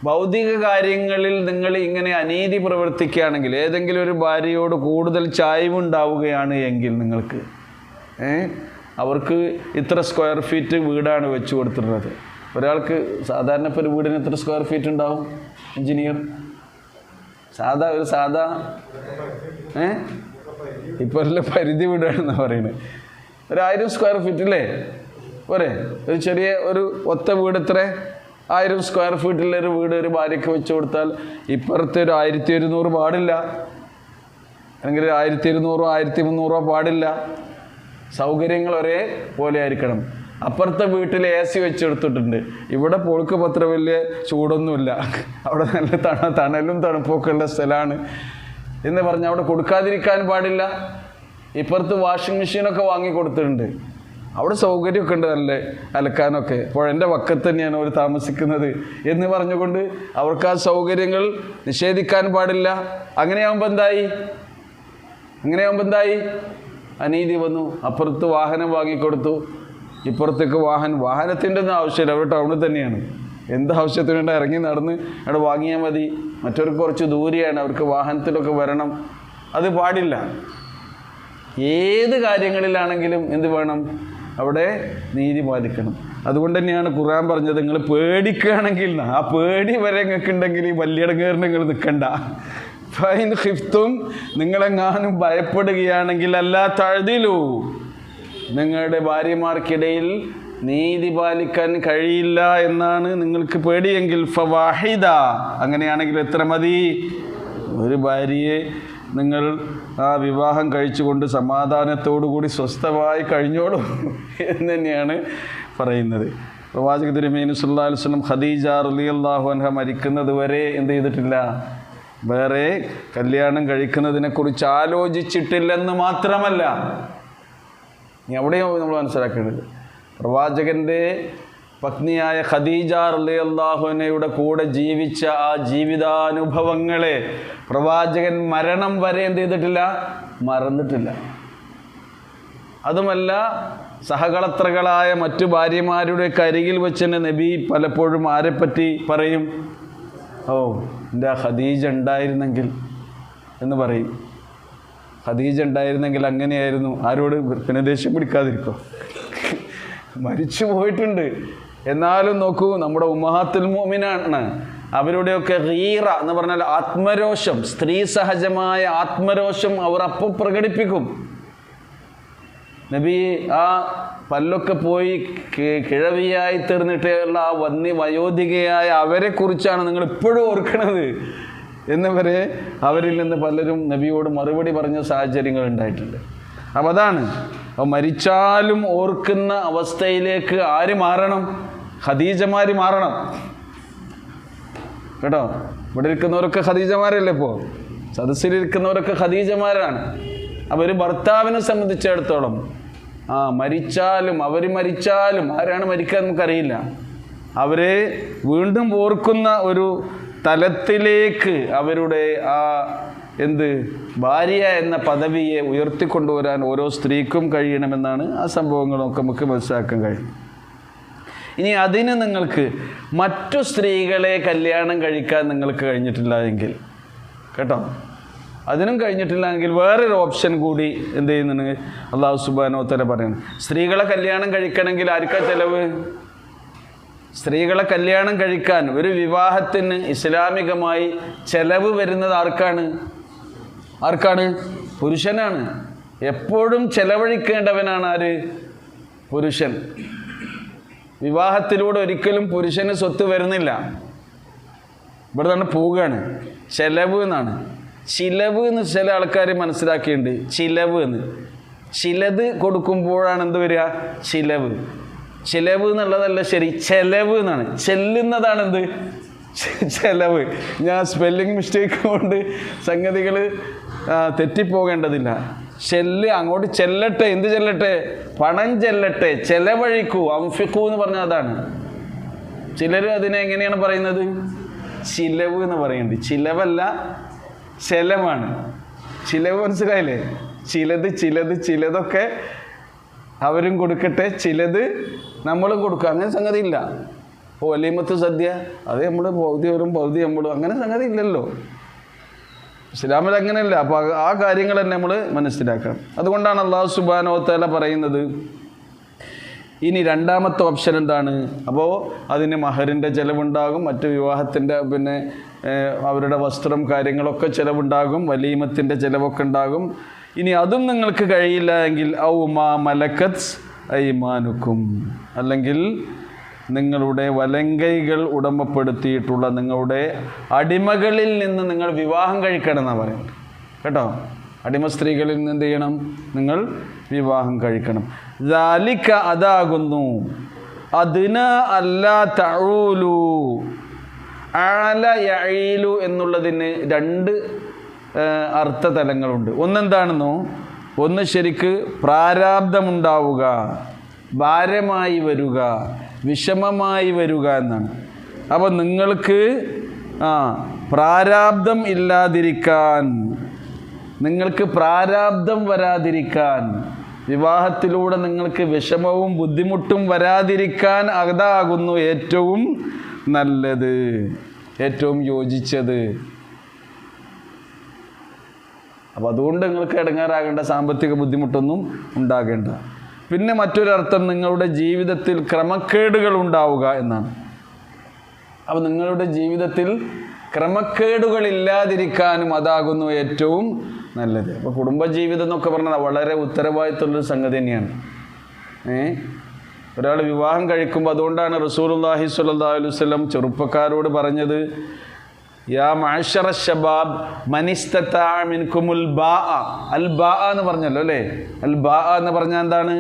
ഭൗതിക കാര്യങ്ങളിൽ നിങ്ങൾ ഇങ്ങനെ അനീതി പ്രവർത്തിക്കുകയാണെങ്കിൽ, ഏതെങ്കിലും ഒരു ഭാര്യയോട് കൂടുതൽ ചായ്വുണ്ടാവുകയാണ് എങ്കിൽ നിങ്ങൾക്ക് അവർക്ക് ഇത്ര സ്ക്വയർ ഫീറ്റ് വീടാണ് വെച്ച് കൊടുത്തിട്ടുള്ളത്. ഒരാൾക്ക് സാധാരണ ഇപ്പോൾ ഒരു വീടിന് എത്ര സ്ക്വയർ ഫീറ്റ് ഉണ്ടാവും? എഞ്ചിനീയർ സാധാ ഇപ്പോൾ എല്ലാം പരിധി വീടാണെന്നാണ് പറയുന്നത്. 1000 സ്ക്വയർ ഫീറ്റ് അല്ലേ പോരെ? ഒരു ചെറിയ ഒരു ഒത്ത വീട് എത്ര? 1000 സ്ക്വയർ ഫീറ്റിലൊരു വീട് ഒരു ഭാര്യയ്ക്ക് വെച്ച് കൊടുത്താൽ ഇപ്പുറത്തെ ഒരു 1100 പാടില്ല, അല്ലെങ്കിൽ 1200 1300 പാടില്ല. സൗകര്യങ്ങൾ ഒരേ പോലെ ആയിരിക്കണം. അപ്പുറത്തെ വീട്ടിൽ AC വെച്ചെടുത്തിട്ടുണ്ട്. ഇവിടെ പോൾക്ക് പത്ര വലിയ ചൂടൊന്നുമില്ല, അവിടെ നല്ല തണലും തണുപ്പൊക്കെ ഉള്ള സ്ഥലമാണ് എന്ന് പറഞ്ഞാൽ അവിടെ കൊടുക്കാതിരിക്കാൻ പാടില്ല. ഇപ്പുറത്ത് വാഷിംഗ് മെഷീനൊക്കെ വാങ്ങി കൊടുത്തിട്ടുണ്ട്, അവിടെ സൗകര്യമൊക്കെ ഉണ്ട്, നല്ല അലക്കാനൊക്കെ. അപ്പോൾ എൻ്റെ വക്കത്ത് തന്നെയാണ് അവർ താമസിക്കുന്നത് എന്ന് പറഞ്ഞുകൊണ്ട് അവർക്ക് ആ സൗകര്യങ്ങൾ നിഷേധിക്കാൻ പാടില്ല. അങ്ങനെയാകുമ്പോൾ എന്തായി? അനീതി വന്നു. അപ്പുറത്ത് വാഹനം വാങ്ങിക്കൊടുത്തു, ഇപ്പുറത്തേക്ക് വാഹനത്തിൻ്റെ ഒന്നും ആവശ്യമില്ല, അവർ ടൗണിൽ തന്നെയാണ്. എന്താവശ്യത്തിന് വേണ്ട ഇറങ്ങി നടന്ന് അവിടെ വാങ്ങിയാൽ മതി. മറ്റവർക്ക് കുറച്ച് ദൂരെയാണ്, അവർക്ക് വാഹനത്തിലൊക്കെ വരണം. അത് പാടില്ല. ഏത് കാര്യങ്ങളിലാണെങ്കിലും എന്ത് വേണം? അവിടെ നീതി പാലിക്കണം. അതുകൊണ്ട് തന്നെയാണ് ഖുർആൻ പറഞ്ഞത്, നിങ്ങൾ പേടിക്കുകയാണെങ്കിൽ, ആ പേടി വരെ നിങ്ങൾക്ക് ഉണ്ടെങ്കിൽ ഈ വലിയടങ്ങേറിന് നിങ്ങൾ നിൽക്കണ്ട. ഫൈൻ ഖിഫ്തും, നിങ്ങളെങ്ങാനും ഭയപ്പെടുകയാണെങ്കിൽ, അല്ലാ തഅദിലു, നിങ്ങളുടെ ഭാര്യമാർക്കിടയിൽ നീതി പാലിക്കാൻ കഴിയില്ല എന്നാണ് നിങ്ങൾക്ക് പേടിയെങ്കിൽ, ഫവാഹിദ, അങ്ങനെയാണെങ്കിൽ എത്ര മതി? ഒരു ഭാര്യയെ നിങ്ങൾ ആ വിവാഹം കഴിച്ചുകൊണ്ട് സമാധാനത്തോടുകൂടി സ്വസ്ഥമായി കഴിഞ്ഞോളൂ എന്ന് തന്നെയാണ് പറയുന്നത്. പ്രവാചക തിരുമേനി സല്ലല്ലാഹു അലൈഹി വസല്ലം ഖദീജ റളിയല്ലാഹു അൻഹ മരിക്കുന്നത് വരെ എന്ത് ചെയ്തിട്ടില്ല? വേറെ കല്യാണം കഴിക്കുന്നതിനെക്കുറിച്ച് ആലോചിച്ചിട്ടില്ലെന്ന് മാത്രമല്ല, എവിടെയോ നമ്മൾ മനസ്സിലാക്കേണ്ടത്, പ്രവാചകൻ്റെ പത്നിയായ ഖദീജ റളിയല്ലാഹു അൻഹയുടെ കൂടെ ജീവിച്ച ആ ജീവിതാനുഭവങ്ങളെ പ്രവാചകൻ മരണം വരെ എന്ത് ചെയ്തിട്ടില്ല? മറന്നിട്ടില്ല. അതുമല്ല, സഹകളത്രകളായ മറ്റു ഭാര്യമാരുടെ കരികിൽ വെച്ച് തന്നെ നബി പലപ്പോഴും ആരെപ്പറ്റി പറയും? ഓ, എൻ്റെ ഖദീജ ഉണ്ടായിരുന്നെങ്കിൽ എന്ന് പറയും. ഖദീജ ഉണ്ടായിരുന്നെങ്കിൽ അങ്ങനെയായിരുന്നു. ആരോട്? പിന്നെ ദേഷ്യം പിടിക്കാതിരിക്കോ? മരിച്ചു പോയിട്ടുണ്ട്. എന്നാലും നോക്കൂ, നമ്മുടെ ഉമ്മഹാത്തുൽ മുഅ്മിനാണ്, അവരുടെയൊക്കെ ഗീറ എന്ന് പറഞ്ഞാൽ ആത്മരോഷം, സ്ത്രീ സഹജമായ ആത്മരോഷം അവർ അപ്പം പ്രകടിപ്പിക്കും. നബി ആ പല്ലൊക്കെ പോയി കിഴവിയായി തീർന്നിട്ടുള്ള ആ വയോധികയായ അവരെ കുറിച്ചാണ് നിങ്ങൾ ഇപ്പോഴും ഓർക്കണത് എന്നവരെ അവരിൽ നിന്ന് പലരും നബിയോട് മറുപടി പറഞ്ഞ സാഹചര്യങ്ങൾ ഉണ്ടായിട്ടുണ്ട്. അപ്പം അതാണ്, മരിച്ചാലും ഓർക്കുന്ന അവസ്ഥയിലേക്ക് ആര് മാറണം? ഖദീജമാര് മാറണം കേട്ടോ. ഇവിടെ ഇരിക്കുന്നവരൊക്കെ ഖദീജമാരല്ലേ? ഇപ്പോൾ സദസ്സിലിരിക്കുന്നവരൊക്കെ ഖദീജമാരാണ്. അവർ ഭർത്താവിനെ സംബന്ധിച്ചിടത്തോളം അവർ മരിച്ചാലും ആരാണ് മരിക്കുക നമുക്കറിയില്ല, അവരെ വീണ്ടും ഓർക്കുന്ന ഒരു തലത്തിലേക്ക് അവരുടെ ആ ഭാര്യ എന്ന പദവിയെ ഉയർത്തിക്കൊണ്ടുവരാൻ ഓരോ സ്ത്രീക്കും കഴിയണമെന്നാണ് ആ സംഭവങ്ങളൊക്കെ നമുക്ക് മനസ്സിലാക്കാൻ കഴിയും. ഇനി അതിന് നിങ്ങൾക്ക് മറ്റു സ്ത്രീകളെ കല്യാണം കഴിക്കാൻ നിങ്ങൾക്ക് കഴിഞ്ഞിട്ടില്ല എങ്കിൽ കേട്ടോ, അതിനും കഴിഞ്ഞിട്ടില്ല എങ്കിൽ വേറൊരു ഓപ്ഷൻ കൂടി എന്ത് ചെയ്യുന്നുണ്ട് അല്ലാഹു സുബ്ഹാനഹു വ തആല പറയുന്നത്. സ്ത്രീകളെ കല്യാണം കഴിക്കണമെങ്കിൽ ആർക്കാ ചെലവ്? സ്ത്രീകളെ കല്യാണം കഴിക്കാൻ ഒരു വിവാഹത്തിന് ഇസ്ലാമികമായി ചെലവ് വരുന്നത് ആർക്കാണ്? പുരുഷനാണ്. എപ്പോഴും ചെലവഴിക്കേണ്ടവനാണ് ആര്? പുരുഷൻ. വിവാഹത്തിലൂടെ ഒരിക്കലും പുരുഷന് സ്വത്ത് വരുന്നില്ല. ഇവിടെ തന്നെ പോവുകയാണ്. ചെലവ് എന്നാണ്. ചിലവ് എന്ന് ചില ആൾക്കാർ മനസ്സിലാക്കിയിട്ടുണ്ട്. ചിലവ് എന്ന് ചിലത് കൊടുക്കുമ്പോഴാണ് എന്ത് വരിക? ചിലവ് എന്നുള്ളതല്ല ശരി, ചെലവ് എന്നാണ്. ചെല്ലുന്നതാണ് എന്ത്? ചെലവ്. ഞാൻ സ്പെല്ലിംഗ് മിസ്റ്റേക്ക് കൊണ്ട് സംഗതികൾ തെറ്റിപ്പോകേണ്ടതില്ല. അങ്ങോട്ട് ചെല്ലട്ടെ. എന്ത് ചെല്ലട്ടെ? പണം ചെല്ലട്ടെ, ചെലവഴിക്കൂ. അംഫിഖൂ എന്ന് പറഞ്ഞാൽ അതാണ്. ചിലർ അതിനെ എങ്ങനെയാണ് പറയുന്നത്? ചിലവ് എന്ന് പറയുന്നുണ്ട്. ചിലവല്ല, ചെലവാണ്. ചിലവ് മനസ്സിലായില്ലേ? ചിലതൊക്കെ അവരും കൊടുക്കട്ടെ, ചിലത് നമ്മളും കൊടുക്കുക. അങ്ങനെ സംഗതി ഇല്ല. വലീമത്ത് സദ്യ അത് നമ്മൾ പൗതി വരും പൗതി നമ്മളും, അങ്ങനെ സംഗതി ഇല്ലല്ലോ. ഇസ്ലാമിൽ അങ്ങനെയല്ല. അപ്പോൾ ആ കാര്യങ്ങൾ തന്നെ നമ്മൾ മനസ്സിലാക്കണം. അതുകൊണ്ടാണ് അല്ലാഹു സുബ്ഹാനഹു വ തആല പറയുന്നത്. ഇനി രണ്ടാമത്തെ ഓപ്ഷൻ എന്താണ്? അപ്പോൾ അതിന് മഹറിൻ്റെ ചിലവുണ്ടാകും, മറ്റ് വിവാഹത്തിൻ്റെ അവരുടെ വസ്ത്രം കാര്യങ്ങളൊക്കെ ചിലവുണ്ടാകും, വലീമത്തിൻ്റെ ചിലവൊക്കെ ഉണ്ടാകും. ഇനി അതും നിങ്ങൾക്ക് കഴിയില്ല എങ്കിൽ ഔ മാ മലക്കത്ത് ഐമാനുക്കും, അല്ലെങ്കിൽ നിങ്ങളുടെ വലങ്കൈകൾ ഉടമപ്പെടുത്തിയിട്ടുള്ള നിങ്ങളുടെ അടിമകളിൽ നിന്ന് നിങ്ങൾ വിവാഹം കഴിക്കണം എന്നാണ് പറയുന്നത് കേട്ടോ. അടിമ സ്ത്രീകളിൽ നിന്ന് എന്ത് ചെയ്യണം? നിങ്ങൾ വിവാഹം കഴിക്കണം. ദാലിക അതാകുന്നു അതിന അല്ലാ തഊലു. ആല യഈലു എന്നുള്ളതിന് രണ്ട് അർത്ഥതലങ്ങളുണ്ട്. ഒന്നെന്താണെന്നോ, ഒന്ന് ശരിക്ക് പ്രാരാബ്ധമുണ്ടാവുക, ഭാരമായി വരിക, വിഷമമായി വരിക എന്നാണ്. അപ്പോൾ നിങ്ങൾക്ക് പ്രാരാബ്ധം ഇല്ലാതിരിക്കാൻ, നിങ്ങൾക്ക് പ്രാരാബ്ധം വരാതിരിക്കാൻ, വിവാഹത്തിലൂടെ നിങ്ങൾക്ക് വിഷമവും ബുദ്ധിമുട്ടും വരാതിരിക്കാൻ അതാകുന്നു ഏറ്റവും നല്ലത്, ഏറ്റവും യോജിച്ചത്. അപ്പോൾ അതുകൊണ്ട് നിങ്ങൾക്ക് ഇടങ്ങാറാകേണ്ട, സാമ്പത്തിക ബുദ്ധിമുട്ടൊന്നും ഉണ്ടാകേണ്ട. പിന്നെ മറ്റൊരർത്ഥം നിങ്ങളുടെ ജീവിതത്തിൽ ക്രമക്കേടുകൾ ഉണ്ടാവുക എന്നാണ്. അപ്പോൾ നിങ്ങളുടെ ജീവിതത്തിൽ ക്രമക്കേടുകളില്ലാതിരിക്കാനും അതാകുന്നു ഏറ്റവും നല്ലത്. അപ്പോൾ കുടുംബജീവിതം എന്നൊക്കെ പറഞ്ഞാൽ വളരെ ഉത്തരവാദിത്തമുള്ളൊരു സംഗതി തന്നെയാണ്. ഒരാൾ വിവാഹം കഴിക്കുമ്പോൾ, അതുകൊണ്ടാണ് റസൂലുള്ളാഹി സ്വല്ലല്ലാഹു അലൈഹി വസല്ലം ചെറുപ്പക്കാരോട് പറഞ്ഞത്, യാ മഅ്ശറ ശബാബ് മനിസ്തതാഅ മിൻകുമുൽ ബാഅ. അൽ ബാഅ എന്ന് പറഞ്ഞല്ലോ അല്ലേ? അൽ ബാഅ എന്ന് പറഞ്ഞാൽ എന്താണ്?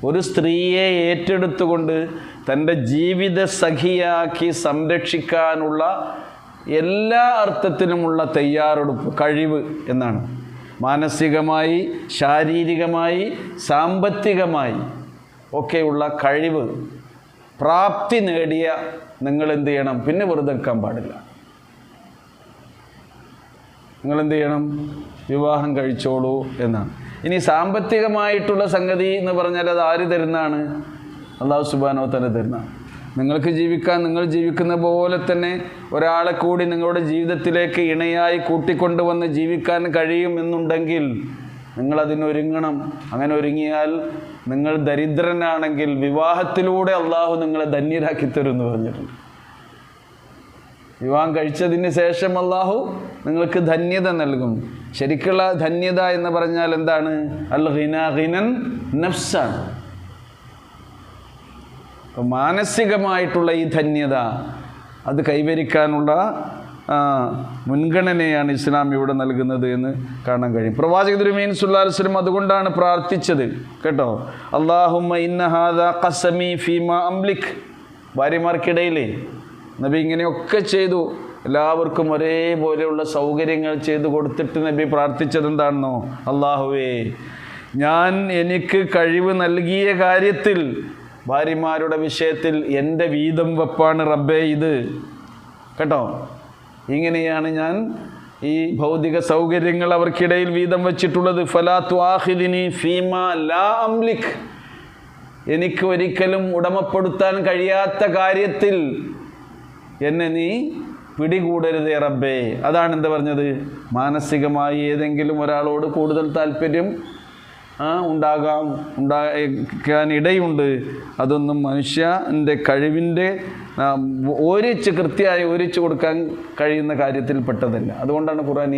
ഒരു സ്ത്രീയെ ഏറ്റെടുത്തുകൊണ്ട് തൻ്റെ ജീവിത സഖിയാക്കി സംരക്ഷിക്കാനുള്ള എല്ലാ അർത്ഥത്തിലുമുള്ള തയ്യാറെടുപ്പ്, കഴിവ് എന്നാണ്. മാനസികമായി, ശാരീരികമായി, സാമ്പത്തികമായി ഒക്കെയുള്ള കഴിവ്, പ്രാപ്തി നേടിയ നിങ്ങൾ എന്ത് ചെയ്യണം? പിന്നെ വെറുതെ നിൽക്കാൻ പാടില്ല. നിങ്ങളെന്ത് ചെയ്യണം? വിവാഹം കഴിച്ചോളൂ എന്നാണ്. ഇനി സാമ്പത്തികമായിട്ടുള്ള സംഗതി എന്ന് പറഞ്ഞാൽ അത് ആര് തരുന്നതാണ്? അല്ലാഹു സുബ്ഹാനഹു വ തആല തരുന്നതാണ്. നിങ്ങൾക്ക് ജീവിക്കാൻ, നിങ്ങൾ ജീവിക്കുന്ന പോലെ തന്നെ ഒരാളെ കൂടി നിങ്ങളുടെ ജീവിതത്തിലേക്ക് ഇണയായി കൂട്ടിക്കൊണ്ടുവന്ന് ജീവിക്കാൻ കഴിയും എന്നുണ്ടെങ്കിൽ നിങ്ങളതിനൊരുങ്ങണം. അങ്ങനെ ഒരുങ്ങിയാൽ, നിങ്ങൾ ദരിദ്രനാണെങ്കിൽ വിവാഹത്തിലൂടെ അള്ളാഹു നിങ്ങളെ ധന്യരാക്കി തരും എന്ന് പറഞ്ഞിട്ടുണ്ട്. വിവാഹം കഴിച്ചതിന് ശേഷം അള്ളാഹു നിങ്ങൾക്ക് ധന്യത നൽകും. ശരിക്കുള്ള ധന്യത എന്ന് പറഞ്ഞാൽ എന്താണ്? അൽ ഘിന ഘിനൻ നഫ്സാണ്. മാനസികമായിട്ടുള്ള ഈ ധന്യത അത് കൈവരിക്കാനുള്ള മുൻഗണനയാണ് ഇസ്ലാം ഇവിടെ നൽകുന്നത് എന്ന് കാണാൻ കഴിയും. പ്രവാചക തിരുമേനി സ്വല്ലല്ലാഹു അലൈഹി വസല്ലം അതുകൊണ്ടാണ് പ്രാർത്ഥിച്ചത് കേട്ടോ, അല്ലാഹുമ്മ ഇന്ന ഹാദാ ഖസമി ഫീമാ അംലിക്. ഭാര്യമാർക്കിടയിലേ നബി ഇങ്ങനെയൊക്കെ ചെയ്തു, എല്ലാവർക്കും ഒരേപോലെയുള്ള സൗകര്യങ്ങൾ ചെയ്തു കൊടുത്തിട്ട് നബി പ്രാർത്ഥിച്ചത് എന്താണെന്നോ? അല്ലാഹുവേ, ഞാൻ എനിക്ക് കഴിവ് നൽകിയ കാര്യത്തിൽ ഭാര്യമാരുടെ വിഷയത്തിൽ എൻ്റെ വീതം വെപ്പാണ് റബ്ബേ ഇത് കേട്ടോ. ഇങ്ങനെയാണ് ഞാൻ ഈ ഭൗതിക സൗകര്യങ്ങൾ അവർക്കിടയിൽ വീതം വച്ചിട്ടുള്ളത്. ഫലാ തുആഖിദിനി ഫീമാ ലാ അംലിക്. എനിക്ക് ഒരിക്കലും ഉടമപ്പെടുത്താൻ കഴിയാത്ത കാര്യത്തിൽ എന്നെ നീ പിടികൂടരുതേ റബ്ബേ. അതാണ് എന്താ പറഞ്ഞത്? മാനസികമായി ഏതെങ്കിലും ഒരാളോട് കൂടുതൽ താല്പര്യം ഉണ്ടാകാൻ ഇടയുണ്ട്. അതൊന്നും മനുഷ്യൻ്റെ കഴിവിൻ്റെ കൃത്യമായി ഓരിച്ച് കൊടുക്കാൻ കഴിയുന്ന കാര്യത്തിൽ പെട്ടതല്ല. അതുകൊണ്ടാണ് ഖുർആൻ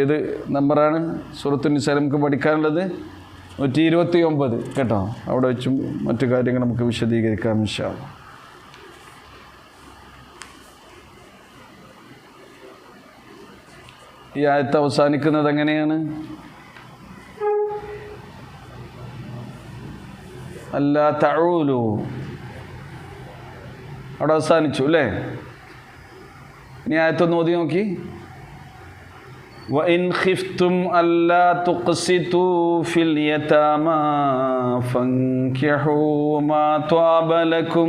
ഏത് നമ്പറാണ് സൂറത്തുൻ നിസാ നമുക്ക് പഠിക്കാനുള്ളത്? 129 കേട്ടോ. അവിടെ വെച്ചും മറ്റു കാര്യങ്ങൾ നമുക്ക് വിശദീകരിക്കാം ഇൻഷാ അല്ലാഹ്. ഈ ആയത്ത് അവസാനിക്കുന്നത് എങ്ങനെയാണ്? അല്ലാ തഊലു. അവിടെ അവസാനിച്ചു അല്ലേ? ഇനി ആയത്തൊന്ന് ഓതി നോക്കി. وَإِنْ خِفْتُمْ أَلَّا تُقْسِطُوا فِي الْيَتَامَى فَانكِحُوا مَا طَابَ لَكُم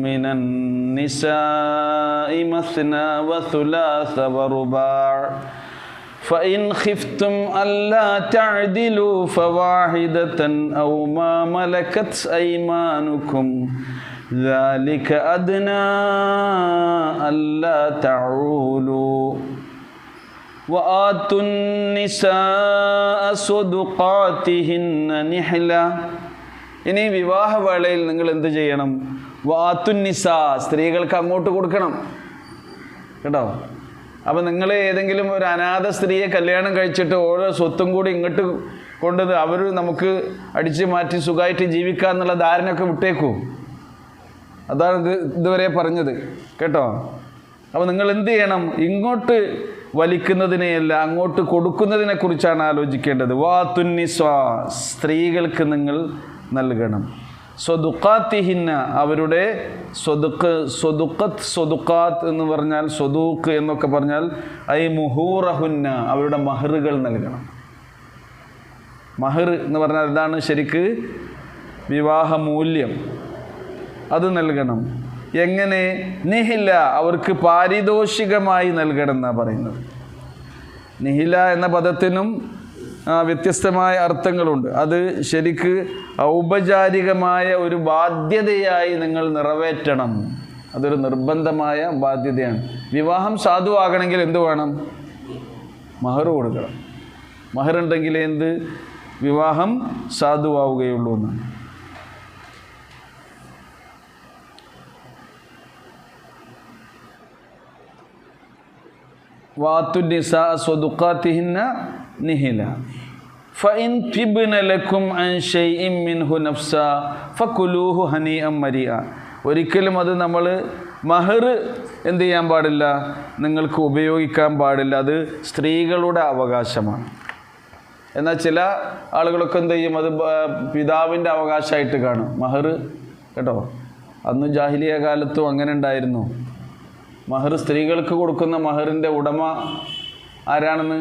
مِّنَ النِّسَاءِ مَثْنَى وَثُلَاثَ وَرُبَاعَ فَإِنْ خِفْتُمْ أَلَّا تَعْدِلُوا فَوَاحِدَةً أَوْ مَا مَلَكَتْ أَيْمَانُكُمْ ذَلِكَ أَدْنَى أَلَّا تَعُولُوا وَآتُوا النِّسَاءَ صَدُقَاتِهِنَّ نِحْلَةً. ഇനി വിവാഹവേളയിൽ നിങ്ങൾ എന്ത് ചെയ്യണം? വആത്തുൻ നിസാ, സ്ത്രീകൾക്ക് അങ്ങോട്ട് കൊടുക്കണം കേട്ടോ. അപ്പം നിങ്ങൾ ഏതെങ്കിലും ഒരു അനാഥ സ്ത്രീയെ കല്യാണം കഴിച്ചിട്ട് ഓരോ സ്വത്തും കൂടി ഇങ്ങോട്ട് കൊണ്ടത് അവർ നമുക്ക് അടിച്ചു മാറ്റി സുഖമായിട്ട് ജീവിക്കാമെന്നുള്ള ധാരണയൊക്കെ വിട്ടേക്കൂ. അതാണ് ഇതുവരെ പറഞ്ഞത് കേട്ടോ. അപ്പോൾ നിങ്ങൾ എന്ത് ചെയ്യണം? ഇങ്ങോട്ട് വലിക്കുന്നതിനെയല്ല, അങ്ങോട്ട് കൊടുക്കുന്നതിനെ കുറിച്ചാണ് ആലോചിക്കേണ്ടത്. വാത്തുൻ നിസ്വാ, സ്ത്രീകൾക്ക് നിങ്ങൾ നൽകണം. സ്വദുഖാത്തിഹിന്ന, അവരുടെ സ്വദുഖാത്ത് എന്ന് പറഞ്ഞാൽ സ്വദൂഖ് എന്നൊക്കെ പറഞ്ഞാൽ ഐ മുഹൂറഹുന്ന, അവരുടെ മഹറുകൾ നൽകണം. മഹർ എന്ന് പറഞ്ഞാൽ എന്താണ്? ശരിക്ക് വിവാഹ മൂല്യം അത് നൽകണം. എങ്ങനെ? നിഹില, അവർക്ക് പാരിതോഷികമായി നൽകണം എന്നാണ് പറയുന്നത്. നിഹില എന്ന പദത്തിനും വ്യത്യസ്തമായ അർത്ഥങ്ങളുണ്ട്. അത് ശരിക്ക് ഔപചാരികമായ ഒരു ബാധ്യതയായി നിങ്ങൾ നിറവേറ്റണം. അതൊരു നിർബന്ധമായ ബാധ്യതയാണ്. വിവാഹം സാധുവാകണമെങ്കിൽ എന്ത് വേണം? മഹർ കൊടുക്കണം. മഹറുണ്ടെങ്കിൽ എന്ത് വിവാഹം സാധുവാവുകയുള്ളൂ എന്നാണ്. വാത്തു നിസാ സ്വദുഖാത്തിഹിന്ന നിഹില ഫഇൻ തിബ്ന ലക്കും അൻ ഷൈഇൻ മിൻഹു നഫ്സ ഫകുലൂഹു ഹനീഅൻ മരിഅ. ഒരിക്കലും അത് നമ്മൾ മഹർ എന്ത് ചെയ്യാൻ പാടില്ല? നിങ്ങൾക്ക് ഉപയോഗിക്കാൻ പാടില്ല. അത് സ്ത്രീകളുടെ അവകാശമാണ്. എന്നാൽ ചില ആളുകളൊക്കെ എന്ത് ചെയ്യും? അത് പിതാവിൻ്റെ അവകാശമായിട്ട് കാണും മഹർ കേട്ടോ. അന്ന് ജാഹിലിയ കാലത്തും അങ്ങനെ ഉണ്ടായിരുന്നു. മഹർ സ്ത്രീകൾക്ക് കൊടുക്കുന്ന മഹറിൻ്റെ ഉടമ ആരാണെന്ന്?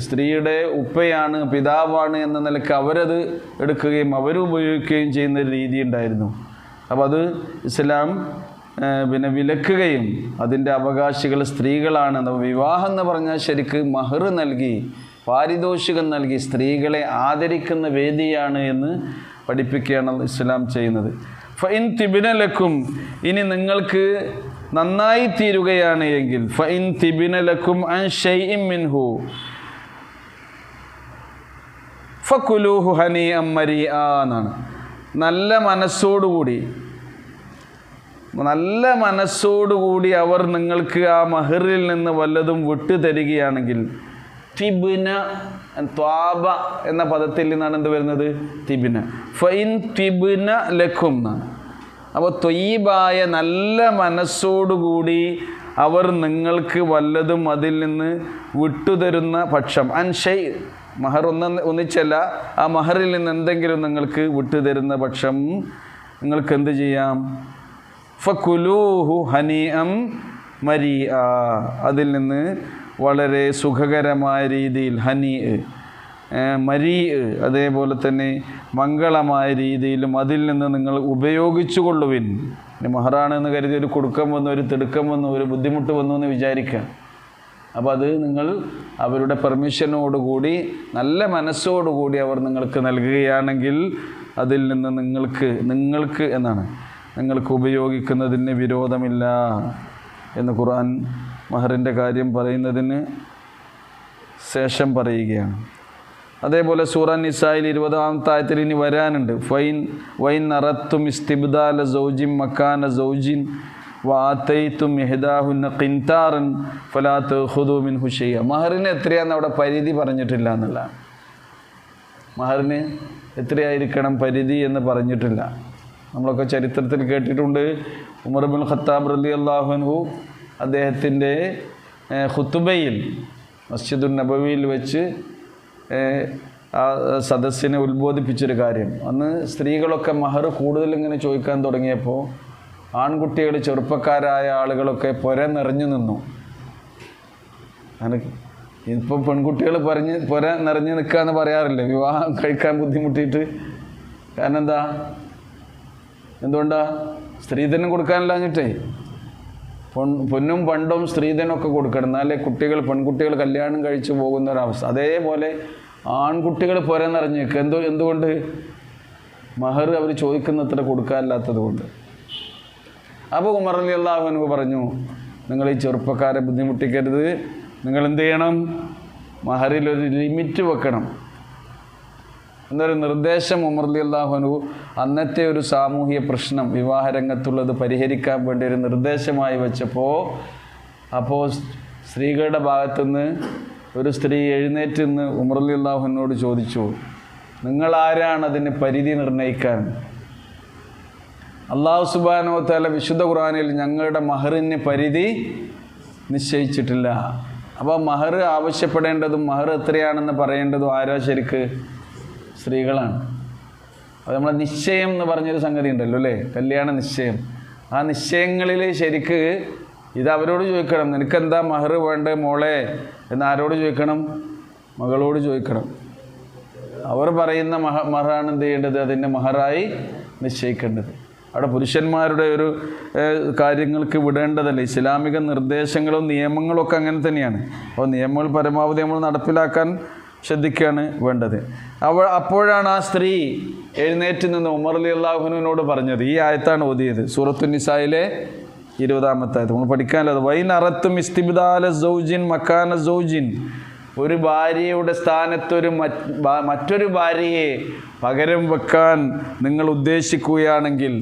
സ്ത്രീയുടെ ഉപ്പയാണ്, പിതാവാണ് എന്ന നിലയ്ക്ക് അവരത് എടുക്കുകയും അവരുപയോഗിക്കുകയും ചെയ്യുന്ന രീതി ഉണ്ടായിരുന്നു. അപ്പോൾ അത് ഇസ്ലാം വിലക്കുകയും അതിൻ്റെ അവകാശികൾ സ്ത്രീകളാണ്. വിവാഹം എന്ന് പറഞ്ഞാൽ ശരിക്ക് മഹർ നൽകി പാരിതോഷികം നൽകി സ്ത്രീകളെ ആദരിക്കുന്ന വേദിയാണ് എന്ന് പഠിപ്പിക്കുകയാണ് ഇസ്ലാം ചെയ്യുന്നത്. ഫഇൻ തിബ്ന ലക്കും, ഇനി നിങ്ങൾക്ക് നന്നായി തീരുകയാണ് എങ്കിൽ, ഫഇൻ തിബ്ന ലക്കും അൻ ഷൈഇൻ മിൻഹു ഫകുലൂഹു ഹനീഅൻ മരിഅ എന്നാണ്. നല്ല മനസ്സോടുകൂടി നല്ല മനസ്സോടുകൂടി അവർ നിങ്ങൾക്ക് ആ മഹറിൽ നിന്ന് വല്ലതും വിട്ടു തരികയാണെങ്കിൽ, തിബ്ന, ത്വാബ എന്ന പദത്തിൽ നിന്നാണ് എന്ത് വരുന്നത്? തിബ്ന. ഫൈൻ തിബ്ന ലക്കും എന്നാണ്. അപ്പോൾ ത്വയ്യിബായ നല്ല മനസ്സോടുകൂടി അവർ നിങ്ങൾക്ക് വല്ലതും അതിൽ നിന്ന് വിട്ടുതരുന്ന പക്ഷം, അൻഷൈ, മഹർ ഒന്നിച്ചല്ല, ആ മഹറിൽ നിന്ന് എന്തെങ്കിലും നിങ്ങൾക്ക് വിട്ടുതരുന്ന പക്ഷം നിങ്ങൾക്ക് എന്ത് ചെയ്യാം? ഫകുലൂഹു ഹനീഅം മരീഅ, അതിൽ നിന്ന് വളരെ സുഖകരമായ രീതിയിൽ, ഹനീ മരീ, അതേപോലെ തന്നെ മംഗളമായ രീതിയിലും അതിൽ നിന്ന് നിങ്ങൾ ഉപയോഗിച്ചു കൊള്ളുവിൻ. മഹറാണെന്ന് കരുതി ഒരു കുടുക്കം വന്നു, ഒരു തിടുക്കം വന്നു, ഒരു ബുദ്ധിമുട്ട് വന്നു എന്ന് വിചാരിക്കുക. അപ്പോൾ അത് നിങ്ങൾ അവരുടെ പെർമിഷനോടുകൂടി നല്ല മനസ്സോടുകൂടി അവർ നിങ്ങൾക്ക് നൽകുകയാണെങ്കിൽ അതിൽ നിന്ന് നിങ്ങൾക്ക് എന്നാണ്, നിങ്ങൾക്ക് ഉപയോഗിക്കുന്നതിന് വിരോധമില്ല എന്ന് ഖുർആൻ മഹറിൻ്റെ കാര്യം പറയുന്നതിന് ശേഷം പറയുകയാണ്. അതേപോലെ സൂറ നിസായിൽ 20-ാമത്തെ ആയത്തിൽ ഇനി വരാനുണ്ട്. വൈൻ അറത്തും ഇസ്തിബ്ദാല സൗജിൻ മക്കാന സൗജിൻ വആതൈതും ഇഹ്ദാഹുന്ന ഖിൻതാറൻ ഫലാ തഖുദൂ മിൻഹു ഷൈഅ. മഹറിന് എത്രയാണെന്ന് അവിടെ പരിധി പറഞ്ഞിട്ടില്ല എന്നുള്ളതാണ്. മഹറിന് എത്രയായിരിക്കണം പരിധി എന്ന് പറഞ്ഞിട്ടില്ല. നമ്മളൊക്കെ ചരിത്രത്തിൽ കേട്ടിട്ടുണ്ട്. ഉമർ ഇബ്നുൽ ഖത്താബ് റളിയല്ലാഹു അൻഹു അദ്ദേഹത്തിൻ്റെ ഖുതുബയിൽ മസ്ജിദുൻ നബവിയിൽ വെച്ച് ആ സദസ്സിനെ ഉത്ബോധിപ്പിച്ചൊരു കാര്യം. അന്ന് സ്ത്രീകളൊക്കെ മഹർ കൂടുതൽ ഇങ്ങനെ ചോദിക്കാൻ തുടങ്ങിയപ്പോൾ ആൺകുട്ടികൾ, ചെറുപ്പക്കാരായ ആളുകളൊക്കെ പുര നിറഞ്ഞു നിന്നു. ഇപ്പം പെൺകുട്ടികൾ പുര നിറഞ്ഞു നിൽക്കുക എന്ന് പറയാറില്ലേ, വിവാഹം കഴിക്കാൻ ബുദ്ധിമുട്ടിയിട്ട്. കാരണം എന്തുകൊണ്ടാ? സ്ത്രീധനം കൊടുക്കാനില്ലാഞ്ഞിട്ടേ. പൊന്നും പണ്ടും സ്ത്രീധനമൊക്കെ കൊടുക്കണം, എന്നാലേ പെൺകുട്ടികൾ കല്യാണം കഴിച്ചു പോകുന്ന ഒരവസ്ഥ. അതേപോലെ ആൺകുട്ടികൾ പുര നിറഞ്ഞു നിൽക്കുക. എന്തുകൊണ്ട്? മഹർ അവർ ചോദിക്കുന്നത്ര കൊടുക്കാനില്ലാത്തത് കൊണ്ട്. അപ്പോൾ ഉമർ റളിയല്ലാഹു അൻഹു പറഞ്ഞു, നിങ്ങൾ ഈ ചെറുപ്പക്കാരെ ബുദ്ധിമുട്ടിക്കരുത്, നിങ്ങൾ എന്ത് ചെയ്യണം? മഹറിലൊരു ലിമിറ്റ് വെക്കണം എന്നൊരു നിർദ്ദേശം ഉമർ റളിയല്ലാഹു അൻഹു അന്നത്തെ ഒരു സാമൂഹിക പ്രശ്നം, വിവാഹരംഗത്തുള്ളത് പരിഹരിക്കാൻ വേണ്ടി ഒരു നിർദ്ദേശമായി വെച്ചപ്പോൾ സ്ത്രീകളുടെ ഭാഗത്തുനിന്ന് ഒരു സ്ത്രീ എഴുന്നേറ്റ് നിന്ന് ഉമർ റളിയല്ലാഹു അൻഹുവിനോട് ചോദിച്ചു, നിങ്ങളാരാണ് അതിന് പരിധി നിർണ്ണയിക്കാൻ? അല്ലാഹു സുബ്ഹാനഹു വ തആല വിശുദ്ധ ഖുർആനിൽ ഞങ്ങളുടെ മഹറിന് പരിധി നിശ്ചയിച്ചിട്ടില്ല. അപ്പോൾ മഹർ ആവശ്യപ്പെടേണ്ടതും മഹർ എത്രയാണെന്ന് പറയേണ്ടതും ആരാ? ശരിക്ക് സ്ത്രീകളാണ്. അത് നമ്മളെ നിശ്ചയം എന്ന് പറഞ്ഞൊരു സംഗതി ഉണ്ടല്ലോ അല്ലേ, കല്യാണ നിശ്ചയം. ആ നിശ്ചയങ്ങളിൽ ശരിക്ക് ഇത് അവരോട് ചോദിക്കണം, നിനക്കെന്താ മഹർ വേണ്ടേ മോളെ എന്ന് ആരോട് ചോദിക്കണം? മകളോട് ചോദിക്കണം. അവർ പറയുന്ന മഹറാണ് എന്ത് ചെയ്യേണ്ടത്? അതിൻ്റെ മഹറായി നിശ്ചയിക്കേണ്ടത്. അവിടെ പുരുഷന്മാരുടെ ഒരു കാര്യങ്ങൾക്ക് വിടേണ്ടതല്ല. ഇസ്ലാമിക നിർദ്ദേശങ്ങളും നിയമങ്ങളും ഒക്കെ അങ്ങനെ തന്നെയാണ്. അപ്പോൾ നിയമങ്ങൾ പരമാവധി നമ്മൾ നടപ്പിലാക്കാൻ ശ്രദ്ധിക്കുകയാണ് വേണ്ടത്. അപ്പോഴാണ് ആ സ്ത്രീ എഴുന്നേറ്റ് നിന്ന് ഉമർ റളിയല്ലാഹു അൻഹുവിനോട് പറഞ്ഞത്. ഈ ആയത്താണ് ഓതിയത്, സൂറത്തുൻ നിസായിലെ 20-ാമത്തെ ആയത്ത്. നമ്മൾ പഠിക്കാനുള്ളത് വൈൻ അറത്തും ഇസ്തിബ്ദാല സൗജിൻ മക്കാന സൗജിൻ, ഒരു ഭാര്യയുടെ സ്ഥാനത്തൊരു മറ്റൊരു ഭാര്യയെ പകരം വെക്കാൻ നിങ്ങൾ ഉദ്ദേശിക്കുകയാണെങ്കിൽ,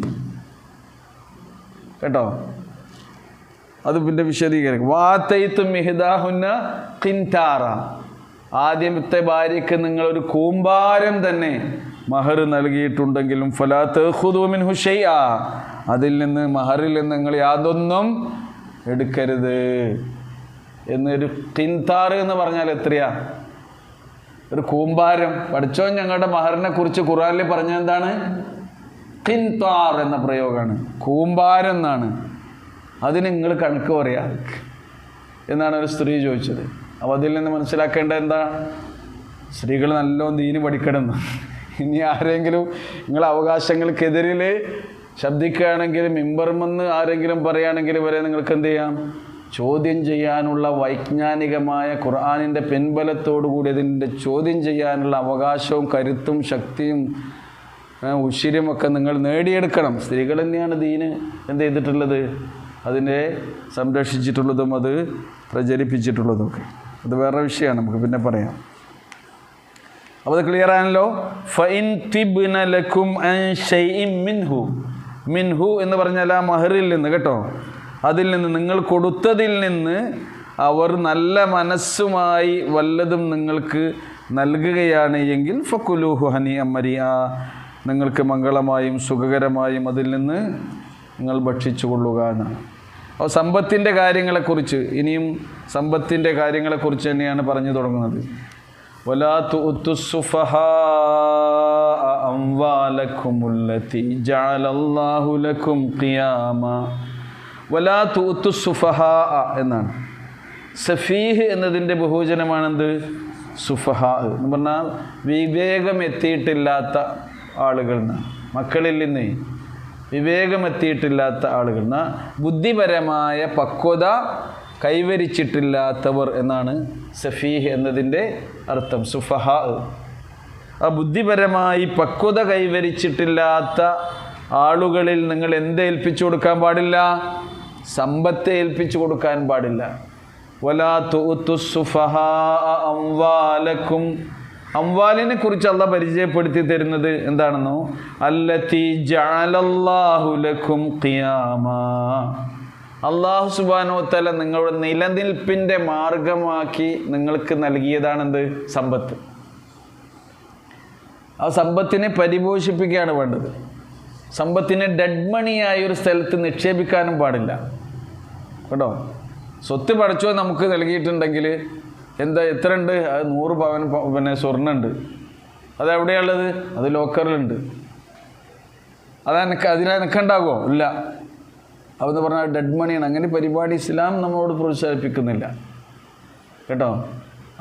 കേട്ടോ, അത് പിന്നെ വിശദീകരിക്കും. വആതൈതും ഇഹ്ദാഹുന്ന ഖിൻതാറ, ആദ്യത്തെ ഭാര്യയ്ക്ക് നിങ്ങളൊരു കൂമ്പാരം തന്നെ മഹർ നൽകിയിട്ടുണ്ടെങ്കിലും ഫലാ തഖുദൂ മിൻഹു ഷൈഅ, അതിൽ നിന്ന് മഹറിൽ നിന്ന് നിങ്ങൾ യാതൊന്നും എടുക്കരുത് എന്നൊരു. ഖിൻതാർ എന്ന് പറഞ്ഞാൽ എത്രയാ? ഒരു കൂമ്പാരം. പഠിച്ചോൻ ഞങ്ങളുടെ മഹറിനെ കുറിച്ച് ഖുർആനിൽ പറഞ്ഞത് എന്താണ്? ഖിൻതാർ എന്ന പ്രയോഗമാണ്, കൂമ്പാരം എന്നാണ്. അതിന് നിങ്ങൾ കണക്ക് പറയാ എന്നാണ് ഒരു സ്ത്രീ ചോദിച്ചത്. അപ്പോൾ അതിൽ നിന്ന് മനസ്സിലാക്കേണ്ടത് എന്താ? സ്ത്രീകൾ നല്ലോണം ദീന് പഠിക്കണം. ഇനി ആരെങ്കിലും നിങ്ങളെ അവകാശങ്ങൾക്കെതിരിൽ ശബ്ദിക്കുകയാണെങ്കിൽ, മിമ്പർമെന്ന് ആരെങ്കിലും പറയുകയാണെങ്കിൽ വരെ നിങ്ങൾക്ക് എന്ത് ചെയ്യാം? ചോദ്യം ചെയ്യാനുള്ള വൈജ്ഞാനികമായ ഖുർആനിൻ്റെ പിൻബലത്തോടുകൂടി അതിൻ്റെ ചോദ്യം ചെയ്യാനുള്ള അവകാശവും കരുത്തും ശക്തിയും ഉശിരുമൊക്കെ നിങ്ങൾ നേടിയെടുക്കണം. സ്ത്രീകൾ തന്നെയാണ് ദീന് എന്ത് ചെയ്തിട്ടുള്ളത്? അതിനെ സംരക്ഷിച്ചിട്ടുള്ളതും അത് പ്രചരിപ്പിച്ചിട്ടുള്ളതൊക്കെ. അത് വേറെ വിഷയമാണ്, നമുക്ക് പിന്നെ പറയാം. അപ്പോൾ അത് ക്ലിയർ ആണല്ലോ. ഫഇൻ തിബ്ന ലക്കും അൻ ഷൈഇൻ മിൻഹു, മിൻഹു എന്ന് പറഞ്ഞാൽ ആ മഹറിൽ നിന്ന് കേട്ടോ, അതിൽ നിന്ന് നിങ്ങൾ കൊടുത്തതിൽ നിന്ന് അവർ നല്ല മനസ്സുമായി വല്ലതും നിങ്ങൾക്ക് നൽകുകയാണ് എങ്കിൽ ഫക്കുലൂഹു ഹനിഅൻ മരിആ, നിങ്ങൾക്ക് മംഗളമായും സുഖകരമായും അതിൽ നിന്ന് നിങ്ങൾ ഭക്ഷിച്ചു കൊള്ളുക എന്നാണ്. അപ്പോൾ സമ്പത്തിൻ്റെ കാര്യങ്ങളെക്കുറിച്ച് ഇനിയും സമ്പത്തിൻ്റെ കാര്യങ്ങളെക്കുറിച്ച് തന്നെയാണ് പറഞ്ഞു തുടങ്ങുന്നത്. വലാ തുഅ്തുസ്സുഫഹാ അംവാലക്കുമുല്ലതി ജഅലല്ലാഹു ലക്കും ഖിയാമാ. വലാ തുഅ്തുസ്സുഫഹാ എന്നാണ്. സഫീഹ് എന്നതിൻ്റെ ബഹുവചനമാണെന്ത്? സുഫഹാ എന്ന് പറഞ്ഞാൽ വിവേകം എത്തിയിട്ടില്ലാത്ത ആളുകൾ എന്നാണ്. മക്കളിൽ നിന്ന് വിവേകം എത്തിയിട്ടില്ലാത്ത ആളുകൾ എന്നാ ബുദ്ധിപരമായ പക്വത കൈവരിച്ചിട്ടില്ലാത്തവർ എന്നാണ് സഫീഹ് എന്നതിൻ്റെ അർത്ഥം. സുഫഹാ ആ ബുദ്ധിപരമായി പക്വത കൈവരിച്ചിട്ടില്ലാത്ത ആളുകളിൽ നിങ്ങൾ എന്തേൽപ്പിച്ചു കൊടുക്കാൻ പാടില്ല? സമ്പത്തെ ഏൽപ്പിച്ചു കൊടുക്കാൻ പാടില്ല. വലാ തുഅ്തുസ്സുഫഹാ അംവാലക്കും. അംവാലിനെ കുറിച്ച് അള്ളാഹ് പരിചയപ്പെടുത്തി തരുന്നത് എന്താണെന്നോ? അല്ലതി ജഅലല്ലാഹു ലക്കും ഖിയാമാ. അല്ലാഹു സുബ്ഹാനഹു വ തആല നിങ്ങളുടെ നിലനിൽപ്പിൻ്റെ മാർഗമാക്കി നിങ്ങൾക്ക് നൽകിയതാണെന്ത്? സമ്പത്ത്. ആ സമ്പത്തിനെ പരിപോഷിപ്പിക്കുകയാണ് വേണ്ടത്. സമ്പത്തിനെ ഡെഡ് മണിയായ ഒരു സ്ഥലത്ത് നിക്ഷേപിക്കാനും പാടില്ല കേട്ടോ. സ്വത്ത് പടച്ചോ നമുക്ക് നൽകിയിട്ടുണ്ടെങ്കിൽ എന്താ എത്ര ഉണ്ട്? അത് 100 പവൻ പിന്നെ സ്വർണ്ണമുണ്ട്. അതെവിടെയുള്ളത്? അത് ലോക്കറിലുണ്ട്. അതിനെനക്കുണ്ടാകുമോ? ഇല്ല. അതെന്ന് പറഞ്ഞാൽ ഡെഡ് മണിയാണ്. അങ്ങനെ പരിപാടി ഇസ്ലാം നമ്മളോട് പ്രോത്സാഹിപ്പിക്കുന്നില്ല കേട്ടോ.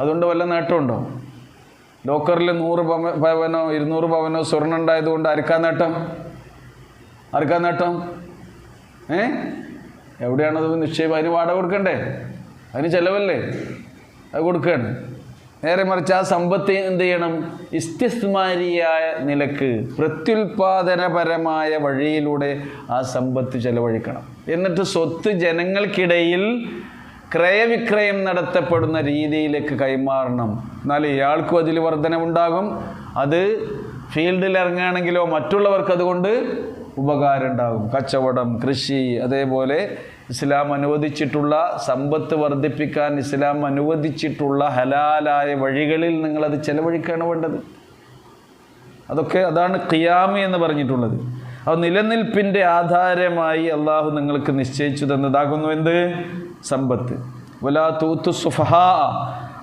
അതുകൊണ്ട് വല്ല നേട്ടമുണ്ടോ? ലോക്കറിൽ 100 പവനോ 200 പവനോ സ്വർണ്ണം ഉണ്ടായതുകൊണ്ട് ആർക്കാ നേട്ടം? ആർക്കാ നേട്ടം? എവിടെയാണത് നിക്ഷേപം? അതിന് വാടക കൊടുക്കണ്ടേ? അതിന് ചിലവല്ലേ? അത് കൊടുക്കുകയാണ്. നേരെ മറിച്ച് ആ സമ്പത്ത് എന്ത് ചെയ്യണം? ഇസ്തിസ്മാരിയായ നിലക്ക് പ്രത്യുൽപാദനപരമായ വഴിയിലൂടെ ആ സമ്പത്ത് ചെലവഴിക്കണം. എന്നിട്ട് സ്വത്ത് ജനങ്ങൾക്കിടയിൽ ക്രയവിക്രയം നടത്തപ്പെടുന്ന രീതിയിലേക്ക് കൈമാറണം. എന്നാൽ ഇയാൾക്കും അതിൽ വർധനവുണ്ടാകും. അത് ഫീൽഡിൽ ഇറങ്ങുകയാണെങ്കിലോ മറ്റുള്ളവർക്ക് അതുകൊണ്ട് ഉപകാരം ഉണ്ടാകും. കച്ചവടം, കൃഷി, അതേപോലെ ഇസ്ലാം അനുവദിച്ചിട്ടുള്ള സമ്പത്ത് വർദ്ധിപ്പിക്കാൻ ഇസ്ലാം അനുവദിച്ചിട്ടുള്ള ഹലാലായ വഴികളിൽ നിങ്ങളത് ചെലവഴിക്കുകയാണ് വേണ്ടത്. അതാണ് ഖിയാമ് എന്ന് പറഞ്ഞിട്ടുള്ളത്. അത് നിലനിൽപ്പിൻ്റെ ആധാരമായി അള്ളാഹു നിങ്ങൾക്ക് നിശ്ചയിച്ചു തന്നതാകുന്നു എന്ത്? സമ്പത്ത്. വലാ തുഅ്തുസ്സുഫഹാ,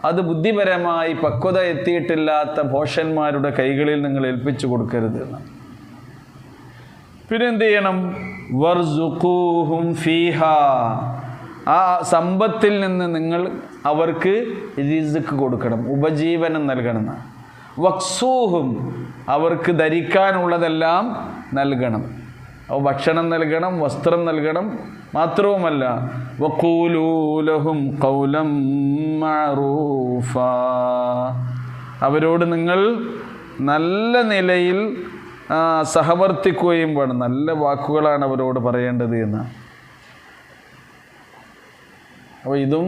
അത് ബുദ്ധിപരമായി പക്വത എത്തിയിട്ടില്ലാത്ത ഭോഷന്മാരുടെ കൈകളിൽ നിങ്ങൾ ഏൽപ്പിച്ചു കൊടുക്കരുത് എന്നാണ്. പിന്നെ എന്ത് ചെയ്യണം? വർസുഖൂഹും ഫീഹാ, ആ സമ്പത്തിൽ നിന്ന് നിങ്ങൾ അവർക്ക് റിസ്ക് കൊടുക്കണം, ഉപജീവനം നൽകണം. വക്സൂഹും, അവർക്ക് ധരിക്കാനുള്ളതെല്ലാം നൽകണം. ഭക്ഷണം നൽകണം, വസ്ത്രം നൽകണം. മാത്രവുമല്ല വഖൂലൂ ലഹും ഖൗലൻ മഅറൂഫാ, അവരോട് നിങ്ങൾ നല്ല നിലയിൽ സഹവർത്തിക്കുകയും വേണം. നല്ല വാക്കുകളാണ് അവരോട് പറയേണ്ടത് എന്ന്. അപ്പോൾ ഇതും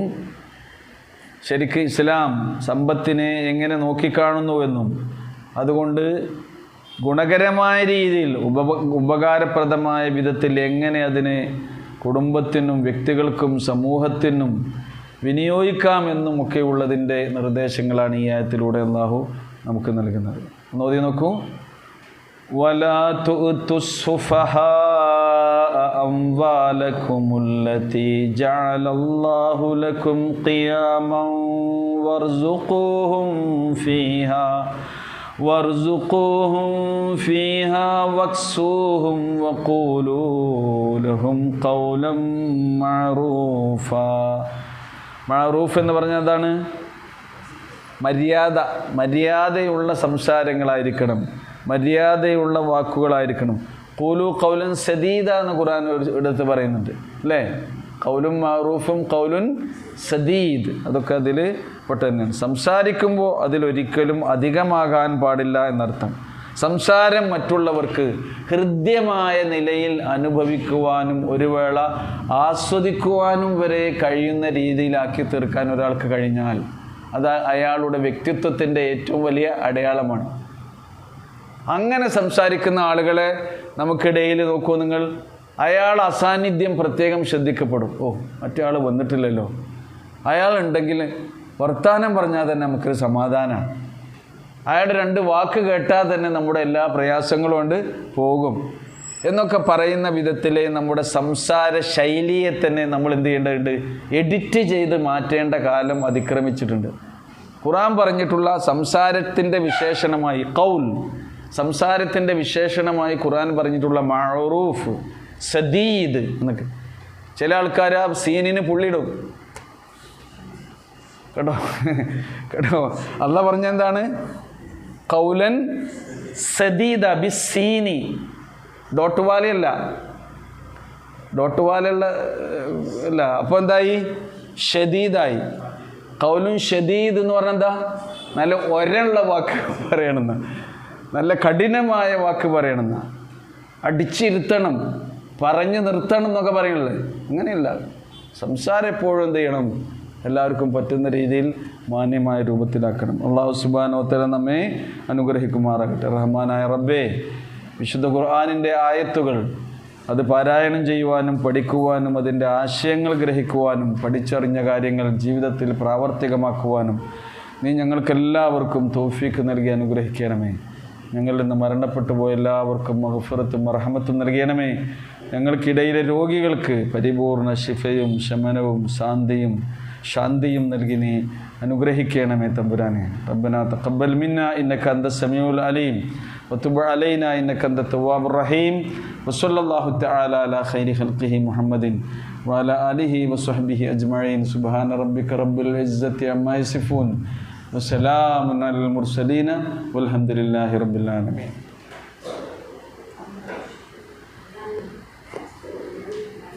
ശരിക്ക് ഇസ്ലാം സമ്പത്തിനെ എങ്ങനെ നോക്കിക്കാണുന്നുവെന്നും അതുകൊണ്ട് ഗുണകരമായ രീതിയിൽ ഉപകാരപ്രദമായ വിധത്തിൽ എങ്ങനെ അതിനെ കുടുംബത്തിനും വ്യക്തികൾക്കും സമൂഹത്തിനും വിനിയോഗിക്കാമെന്നും ഒക്കെ ഉള്ളതിൻ്റെ നിർദ്ദേശങ്ങളാണ് ഈ ആയത്തിലൂടെ അല്ലാഹു നമുക്ക് നൽകുന്നത്. ഒന്ന് ഓതി നോക്കൂ. വലാ തുഅ്തുസ്സുഫഹാ അംവാലക്കുമുല്ലതി ജഅലല്ലാഹു ലക്കും ഖിയാമൻ വർസുഖൂഹും ഫീഹാ വക്സൂഹും വഖൂലൂ ലഹും ഖൗലൻ മഅറൂഫാ. മഅറൂഫ് എന്ന് പറഞ്ഞാൽ എന്താണ്? മര്യാദയുള്ള സംസാരങ്ങളായിരിക്കണം, മര്യാദയുള്ള വാക്കുകളായിരിക്കണം. ഖൂലു ഖൗലൻ സദീദ എന്ന് ഖുർആൻ എടുത്ത് പറയുന്നുണ്ട് അല്ലേ? ഖൗലുൻ മഅറൂഫും ഖൗലുൻ സദീദ്, അതൊക്കെ അതിൽ പെട്ട് തന്നെയാണ്. സംസാരിക്കുമ്പോൾ അതിലൊരിക്കലും അധികമാകാൻ പാടില്ല എന്നർത്ഥം. സംസാരം മറ്റുള്ളവർക്ക് ഹൃദ്യമായ നിലയിൽ അനുഭവിക്കുവാനും ഒരു വേള ആസ്വദിക്കുവാനും വരെ കഴിയുന്ന രീതിയിലാക്കി തീർക്കാൻ ഒരാൾക്ക് കഴിഞ്ഞാൽ അത് അയാളുടെ വ്യക്തിത്വത്തിൻ്റെ ഏറ്റവും വലിയ അടയാളമാണ്. അങ്ങനെ സംസാരിക്കുന്ന ആളുകളെ നമുക്കിടയിൽ നോക്കൂ നിങ്ങൾ, അയാൾ അസാന്നിധ്യം പ്രത്യേകം ശ്രദ്ധിക്കപ്പെടും. ഓ, മറ്റേ ആൾ വന്നിട്ടില്ലല്ലോ, അയാളുണ്ടെങ്കിൽ വർത്താനം പറഞ്ഞാൽ തന്നെ നമുക്കൊരു സമാധാനമാണ്. അയാളുടെ 2 വാക്ക് കേട്ടാൽ തന്നെ നമ്മുടെ എല്ലാ പ്രയാസങ്ങളും കൊണ്ട് പോകും എന്നൊക്കെ പറയുന്ന വിധത്തിൽ നമ്മുടെ സംസാര ശൈലിയെ തന്നെ നമ്മൾ എന്ത് ചെയ്യേണ്ടതുണ്ട്? എഡിറ്റ് ചെയ്ത് മാറ്റേണ്ട കാലം അതിക്രമിച്ചിട്ടുണ്ട്. ഖുർആൻ പറഞ്ഞിട്ടുള്ള സംസാരത്തിൻ്റെ വിശേഷണമായി ഖൗൽ, സംസാരത്തിൻ്റെ വിശേഷണമായി ഖുർആൻ പറഞ്ഞിട്ടുള്ള മഅറൂഫ്, സദീദ് എന്നൊക്കെ. ചില ആൾക്കാർ ആ സീനിന് പുള്ളിയിടും കേട്ടോ കേട്ടോ. അള്ളാഹ് പറഞ്ഞെന്താണ്? ഖൗലൻ സദീദ ബിസ്സീനി, ഡോട്ടുവാലയല്ല, ഡോട്ടുവാലുള്ള അല്ല. അപ്പോൾ എന്തായി? ഷദീദായി. ഖൗലുൻ ഷദീദ് എന്ന് പറഞ്ഞാൽ എന്താ? നല്ല ഒരള്ള വാക്ക് പറയണമെന്ന്, നല്ല കഠിനമായ വാക്ക് പറയണമെന്ന്, അടിച്ചിരുത്തണം, പറഞ്ഞു നിർത്തണം എന്നൊക്കെ പറയുന്നത്. അങ്ങനെയല്ല. സംസാരം എപ്പോഴും എന്ത് ചെയ്യണം? എല്ലാവർക്കും പറ്റുന്ന രീതിയിൽ മാന്യമായ രൂപത്തിലാക്കണം. അല്ലാഹു സുബ്ഹാനഹു വ തആല നമ്മെ അനുഗ്രഹിക്കുമാറാകട്ടെ. റഹ്മാനായ റബ്ബേ, വിശുദ്ധ ഖുർആനിൻ്റെ ആയത്തുകൾ അത് പാരായണം ചെയ്യുവാനും പഠിക്കുവാനും അതിൻ്റെ ആശയങ്ങൾ ഗ്രഹിക്കുവാനും പഠിച്ചറിഞ്ഞ കാര്യങ്ങൾ ജീവിതത്തിൽ പ്രാവർത്തികമാക്കുവാനും നീ ഞങ്ങൾക്കെല്ലാവർക്കും തൗഫീക്ക് നൽകി അനുഗ്രഹിക്കണമേ. ഞങ്ങളിൽ നിന്ന് മരണപ്പെട്ടു പോയ എല്ലാവർക്കും മഗ്ഫിറത്തും റഹ്മത്തും നൽകണമേ. ഞങ്ങൾക്കിടയിലെ രോഗികൾക്ക് പരിപൂർണ ശിഫയും ശമനവും ശാന്തിയും നൽകി നീ അനുഗ്രഹിക്കണമേ തമ്പുരാനെ. റബ്ബനാ തഖബ്ബൽ മിന്നാ ഇന്നക അന്ത സമീഉൽ അലീം വതുബ് അലൈനാ ഇന്നക അന്ത തവ്വാബുർ റഹീം വസല്ലല്ലാഹു തആല അലാ ഖൈരി ഖൽഖിഹി മുഹമ്മദിൻ വഅലാ ആലിഹി വസ്വഹ്ബിഹി അജ്മഈൻ. സുബ്ഹാന റബ്ബിക റബ്ബിൽ ഇസ്സത്തി അമ്മാ യസിഫൂൻ വസലാമുൻ അലൽ മുർസലീൻ വൽഹംദുലില്ലാഹി റബ്ബിൽ ആലമീൻ.